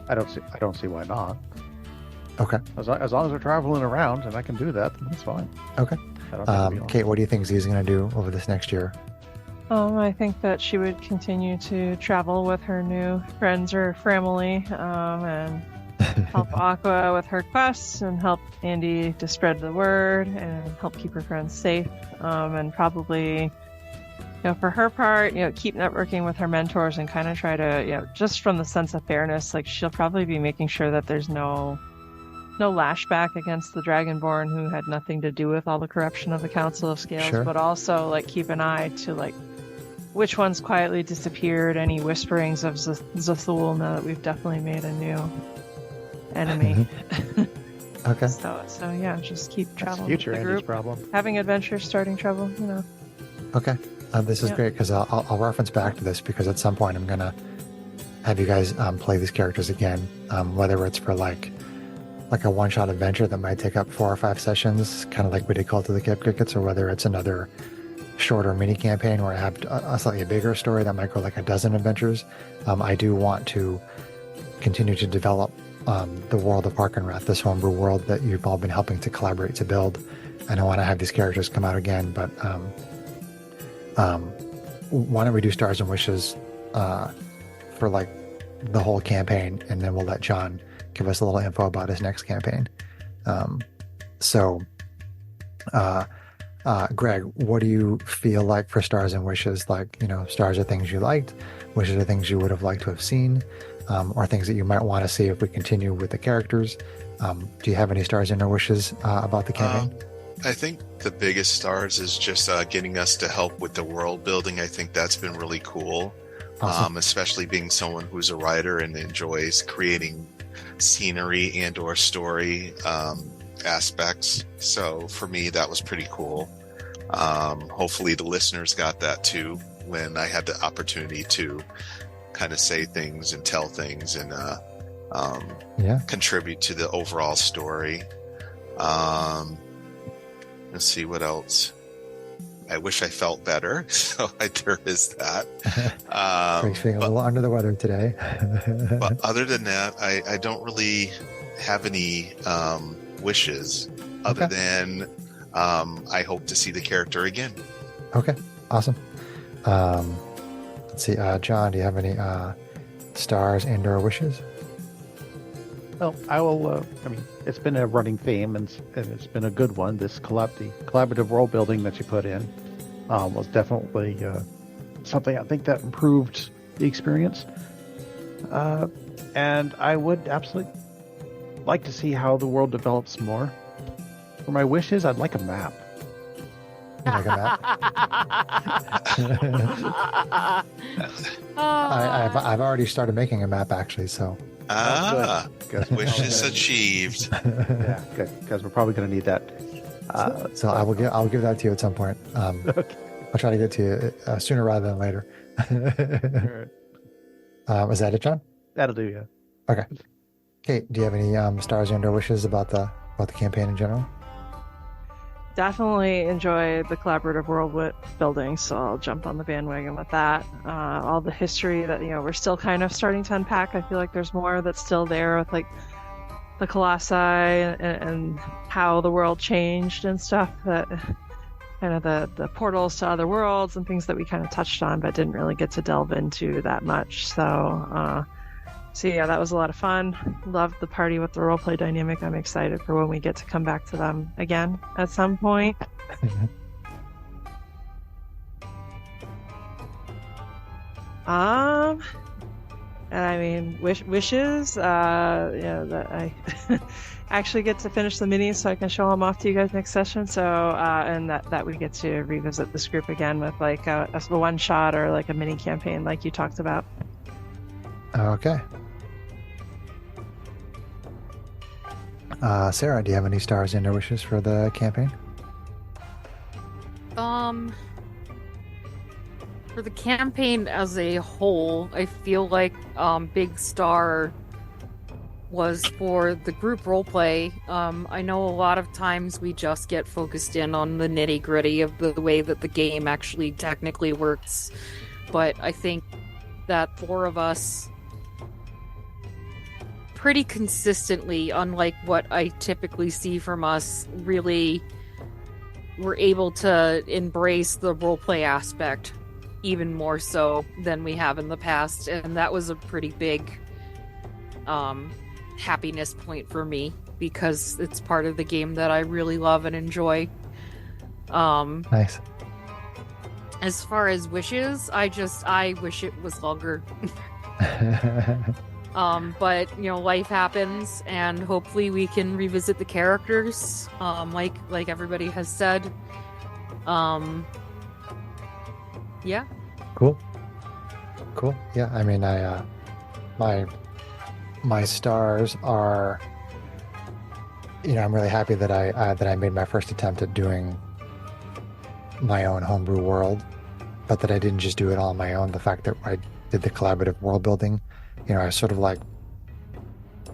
I don't see why not. Okay. As long as they're traveling around and I can do that, then that's fine. Okay. Kate, what do you think Z's going to do over this next year? I think that she would continue to travel with her new friends or family, and help Aqua with her quests, and help Andy to spread the word and help keep her friends safe. And probably, for her part, keep networking with her mentors and kind of try to, just from the sense of fairness, like she'll probably be making sure that there's no lashback against the Dragonborn who had nothing to do with all the corruption of the Council of Scales, Sure. but also keep an eye to which ones quietly disappeared, any whisperings of Zathul, now that we've definitely made a new enemy. Okay. So yeah, just keep traveling Future with the Andy's group, problem. having adventures, starting trouble, Okay. This is Yeah. great, because I'll reference back to this, because at some point I'm going to have you guys play these characters again, whether it's for like a one-shot adventure that might take up 4 or 5 sessions, kind of like we did Cult of the Cave Crickets, or whether it's another shorter mini campaign where I have a slightly bigger story that might go like a dozen adventures. I do want to continue to develop the world of Parkenrath, this homebrew world that you've all been helping to collaborate to build, and I want to have these characters come out again. But why don't we do Stars and Wishes for like the whole campaign, and then we'll let John give us a little info about his next campaign. Greg, what do you feel like for stars and wishes? Like, stars are things you liked, wishes are things you would have liked to have seen, or things that you might want to see if we continue with the characters. Do you have any stars and or wishes about the campaign? I think the biggest stars is just getting us to help with the world building. I think that's been really cool. Awesome. Especially being someone who's a writer and enjoys creating scenery and or story aspects. So for me, that was pretty cool. Hopefully the listeners got that too when I had the opportunity to kind of say things and tell things and contribute to the overall story. Let's see what else. I wish I felt better, so there is that. Greg's feeling a little under the weather today. But other than that, I don't really have any wishes other than I hope to see the character again. Okay, awesome. Let's see, John, do you have any stars and or wishes? Well, I will. It's been a running theme, and it's been a good one. This collaborative world building that you put in was definitely something I think that improved the experience. And I would absolutely like to see how the world develops more. For my wishes, I'd like a map. You like a map? I've already started making a map, actually, so... Good. Wishes achieved. Yeah, good, because we're probably going to need that. So I'll give that to you at some point. Okay. I'll try to get to you sooner rather than later. Was that it, John? That'll do, yeah. Okay. Kate, do you have any stars and or wishes about the campaign in general? Definitely enjoy the collaborative world building, so I'll jump on the bandwagon with that. All the history that we're still kind of starting to unpack. I feel like there's more that's still there with like the colossi and how the world changed and stuff. That kind of the portals to other worlds and things that we kind of touched on, but didn't really get to delve into that much. So yeah, that was a lot of fun. Loved the party with the roleplay dynamic. I'm excited for when we get to come back to them again at some point. Wishes. That I actually get to finish the minis so I can show them off to you guys next session. So, and that we get to revisit this group again with like a one shot or like a mini campaign, like you talked about. Okay. Sarah, do you have any stars and or wishes for the campaign? For the campaign as a whole, I feel like big star was for the group roleplay. I know a lot of times we just get focused in on the nitty-gritty of the way that the game actually technically works, but I think that 4 of us pretty consistently, unlike what I typically see from us, really were able to embrace the roleplay aspect even more so than we have in the past, and that was a pretty big happiness point for me because it's part of the game that I really love and enjoy. Nice. As far as wishes, I wish it was longer. But life happens, and hopefully we can revisit the characters, like everybody has said. Yeah. Cool. Yeah, I mean, my stars are, I'm really happy that I made my first attempt at doing my own homebrew world, but that I didn't just do it all on my own. The fact that I did the collaborative world building, I sort of like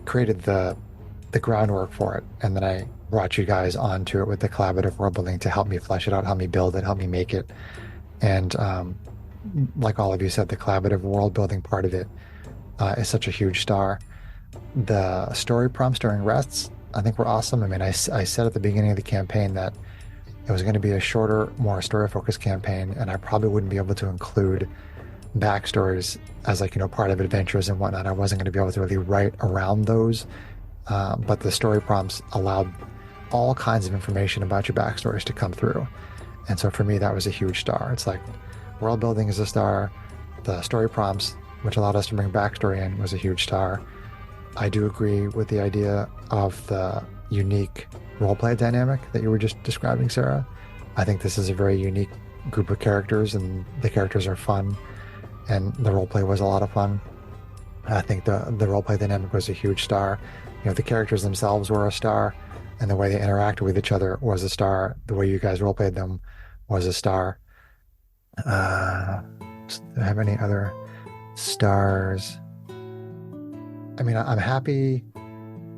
created the groundwork for it, and then I brought you guys onto it with the collaborative world building to help me flesh it out, help me build it, help me make it. And like all of you said, the collaborative world building part of it is such a huge star. The story prompts during rests, I think, were awesome. I mean, I said at the beginning of the campaign that it was going to be a shorter, more story-focused campaign, and I probably wouldn't be able to include backstories as like, part of adventures and whatnot. I wasn't going to be able to really write around those, but the story prompts allowed all kinds of information about your backstories to come through. And so for me, that was a huge star. It's like world building is a star. The story prompts, which allowed us to bring backstory in, was a huge star. I do agree with the idea of the unique roleplay dynamic that you were just describing, Sarah. I think this is a very unique group of characters, and the characters are fun, and the roleplay was a lot of fun. I think the roleplay dynamic was a huge star. The characters themselves were a star, and the way they interacted with each other was a star. The way you guys roleplayed them was a star. Do I have any other stars? I mean, I'm happy.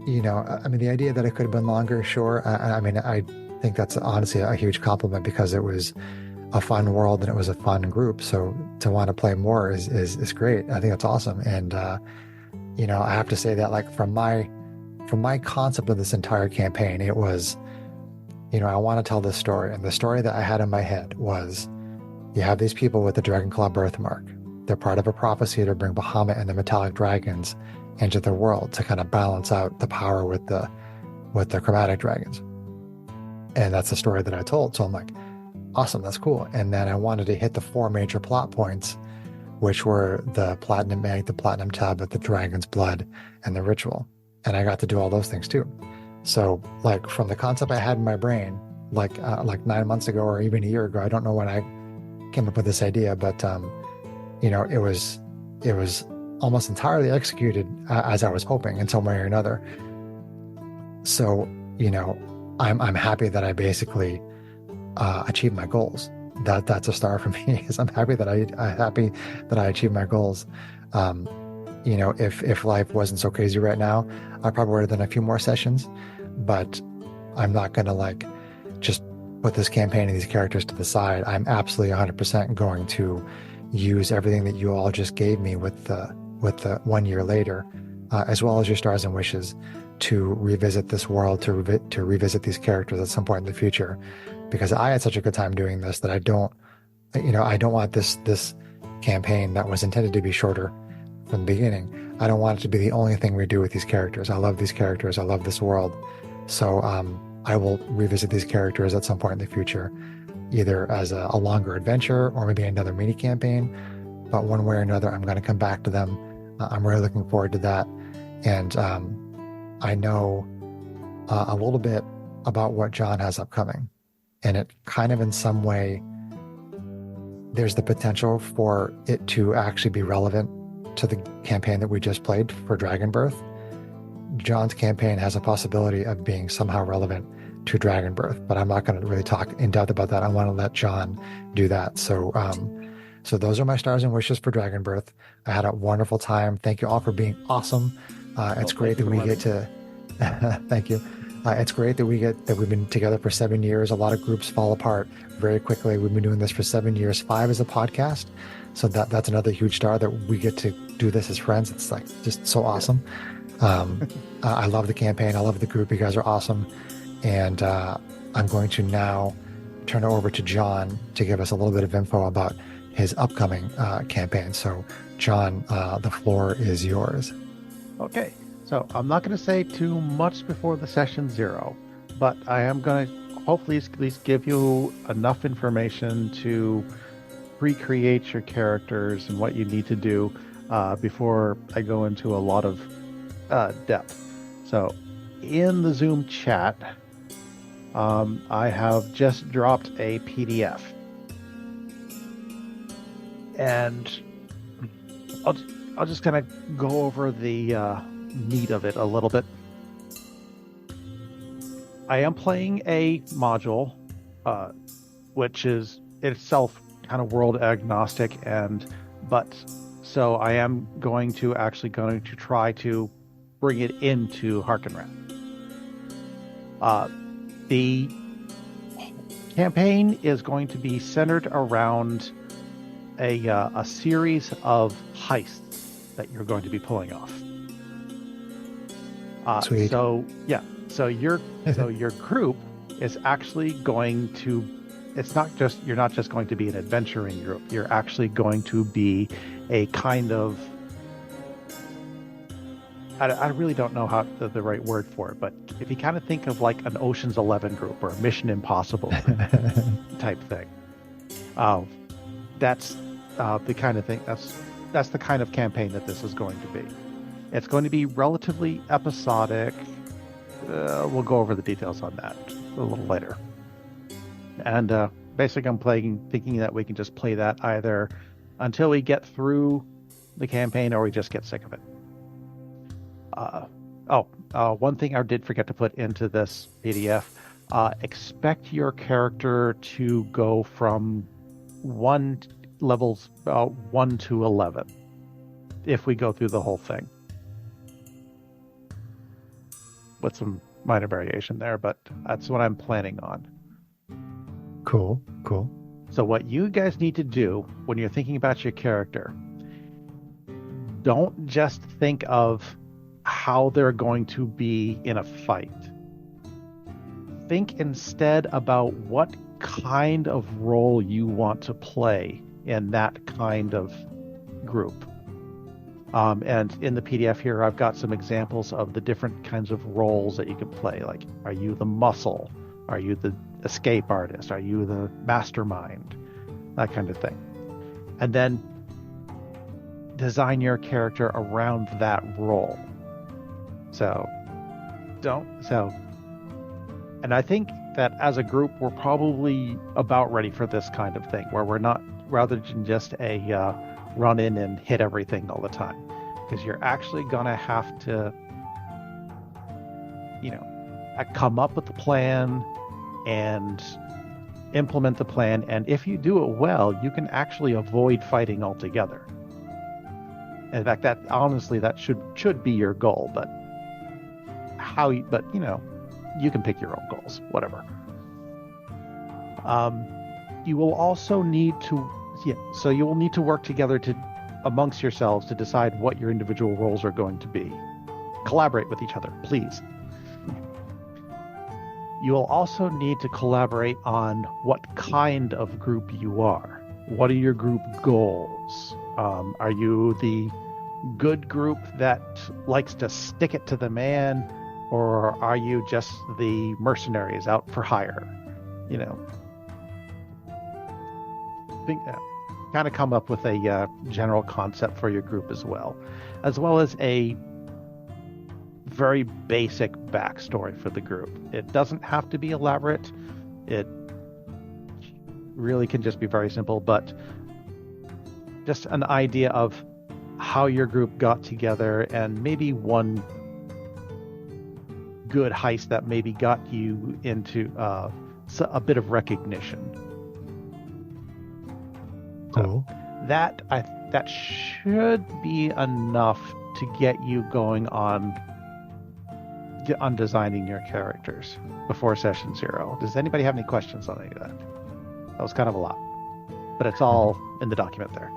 The idea that it could have been longer, sure. I think that's honestly a huge compliment, because it was a fun world and it was a fun group. So to want to play more is great. I think that's awesome. And I have to say that, like, from my concept of this entire campaign, it was, I want to tell this story, and the story that I had in my head was, you have these people with the Dragonclaw birthmark. They're part of a prophecy to bring Bahamut and the metallic dragons into the world to kind of balance out the power with the chromatic dragons. And that's the story that I told. So I'm like, awesome, that's cool. And then I wanted to hit the 4 major plot points, which were the platinum egg, the platinum tablet, the dragon's blood, and the ritual. And I got to do all those things too. So, like, from the concept I had in my brain, like 9 months ago or even a year ago, I don't know when I came up with this idea, but it was almost entirely executed as I was hoping in some way or another. So, I'm happy that I basically achieved my goals. That's a star for me. Is I'm happy that I achieved my goals. If life wasn't so crazy right now, I probably would have done a few more sessions, but I'm not going to just put this campaign and these characters to the side. I'm absolutely 100% going to use everything that you all just gave me with the 1 year later, as well as your stars and wishes, to revisit this world, to revisit these characters at some point in the future, because I had such a good time doing this that I don't want this campaign that was intended to be shorter from the beginning. I don't want it to be the only thing we do with these characters. I love these characters. I love this world. So I will revisit these characters at some point in the future, either as a longer adventure or maybe another mini campaign. But one way or another, I'm going to come back to them. I'm really looking forward to that. And I know a little bit about what John has upcoming. And it kind of, in some way, there's the potential for it to actually be relevant to the campaign that we just played for Dragonbirth. John's campaign has a possibility of being somehow relevant to Dragonbirth, but I'm not going to really talk in depth about that. I want to let John do that. So those are my stars and wishes for Dragonbirth. I had a wonderful time. Thank you all for being awesome. It's great that we get to thank you. It's great that we've been together for 7 years. A lot of groups fall apart very quickly. We've been doing this for 7 years, 5 as a podcast. So that's another huge star that we get to do this as friends. It's like just so awesome. I love the campaign. I love the group. You guys are awesome. And I'm going to now turn it over to John to give us a little bit of info about his upcoming campaign. So John, the floor is yours. Okay. So I'm not going to say too much before the session 0, but I am going to hopefully at least give you enough information to recreate your characters and what you need to do before I go into a lot of depth. So in the Zoom chat, I have just dropped a PDF. And I'll just kind of go over the meat of it a little bit. I am playing a module, which is itself kind of world agnostic, but so I am going to try to bring it into Harkenrat. The campaign is going to be centered around a series of heists that you're going to be pulling off. Sweet. So your group is actually going to you're not just going to be an adventuring group. You're actually going to be a kind of, I really don't know how the right word for it, but if you kind of think of like an Ocean's 11 group or a Mission Impossible type thing, that's the kind of thing. That's the kind of campaign that this is going to be. It's going to be relatively episodic. We'll go over the details on that a little later. And basically, I'm thinking that we can just play that either until we get through the campaign or we just get sick of it. One thing I did forget to put into this PDF, expect your character to go from levels 1 to 11 if we go through the whole thing. With some minor variation there, but that's what I'm planning on. Cool. So what you guys need to do when you're thinking about your character, don't just think of how they're going to be in a fight. Think instead about what kind of role you want to play in that kind of group. And in the PDF here, I've got some examples of the different kinds of roles that you can play. Like, are you the muscle? Are you the escape artist? Are you the mastermind? That kind of thing. And then design your character around that role. And I think that as a group, we're probably about ready for this kind of thing, where we're not, rather than just a run in and hit everything all the time, because you're actually going to have to, come up with the plan and implement the plan. And if you do it well, you can actually avoid fighting altogether. In fact, that honestly, that should be your goal, but you can pick your own goals, whatever. You will also need to, so you will need to work together amongst yourselves to decide what your individual roles are going to be. Collaborate with each other, please. You will also need to collaborate on what kind of group you are. What are your group goals? Are you the good group that likes to stick it to the man, or are you just the mercenaries out for hire? Kind of come up with a general concept for your group as well as a very basic backstory for the group. It doesn't have to be elaborate. It really can just be very simple, but just an idea of how your group got together and maybe one good heist that maybe got you into a bit of recognition. Cool. So that should be enough to get you going on designing your characters before session 0. Does anybody have any questions on any of that? That was kind of a lot, but it's all in the document there.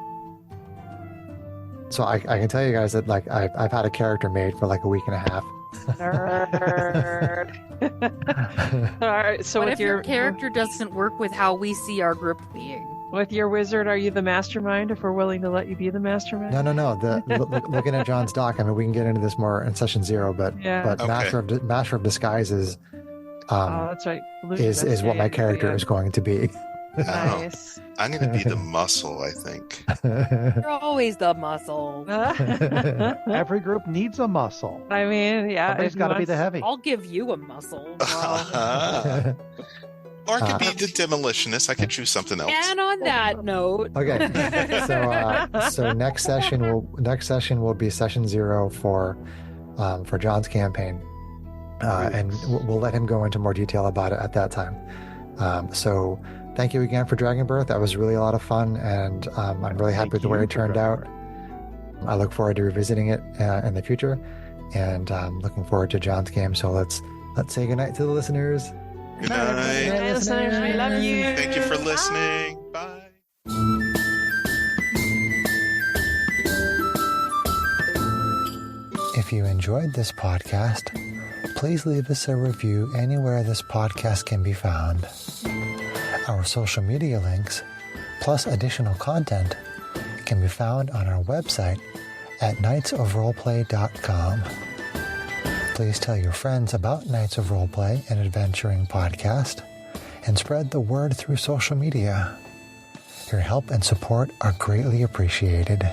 So I can tell you guys that I've had a character made for like a week and a half. Nerd. All right. So what with if your character doesn't work with how we see our group being? With your wizard, are you the mastermind? If we're willing to let you be the mastermind? No. Looking at John's doc, I mean, we can get into this more in session 0, but Okay. Master of Disguises that's right. is what my character is going to be. Nice. I'm going to be the muscle, I think. You're always the muscle. Every group needs a muscle. I mean, yeah. Somebody's got to be the heavy. I'll give you a muscle. Or I could be the demolitionist. I could choose something else. And on that note, Okay, so next session will be session 0 for John's campaign, and we'll let him go into more detail about it at that time. So thank you again for Dragonbirth. That was really a lot of fun, and I'm really happy with the way it turned out. I look forward to revisiting it in the future, and looking forward to John's game. So let's say goodnight to the listeners. Good night. Good night, listeners. We love you. Thank you for listening. Bye. If you enjoyed this podcast, please leave us a review anywhere this podcast can be found. Our social media links, plus additional content, can be found on our website at knightsofroleplay.com. Please tell your friends about Knights of Roleplay, an adventuring podcast, and spread the word through social media. Your help and support are greatly appreciated.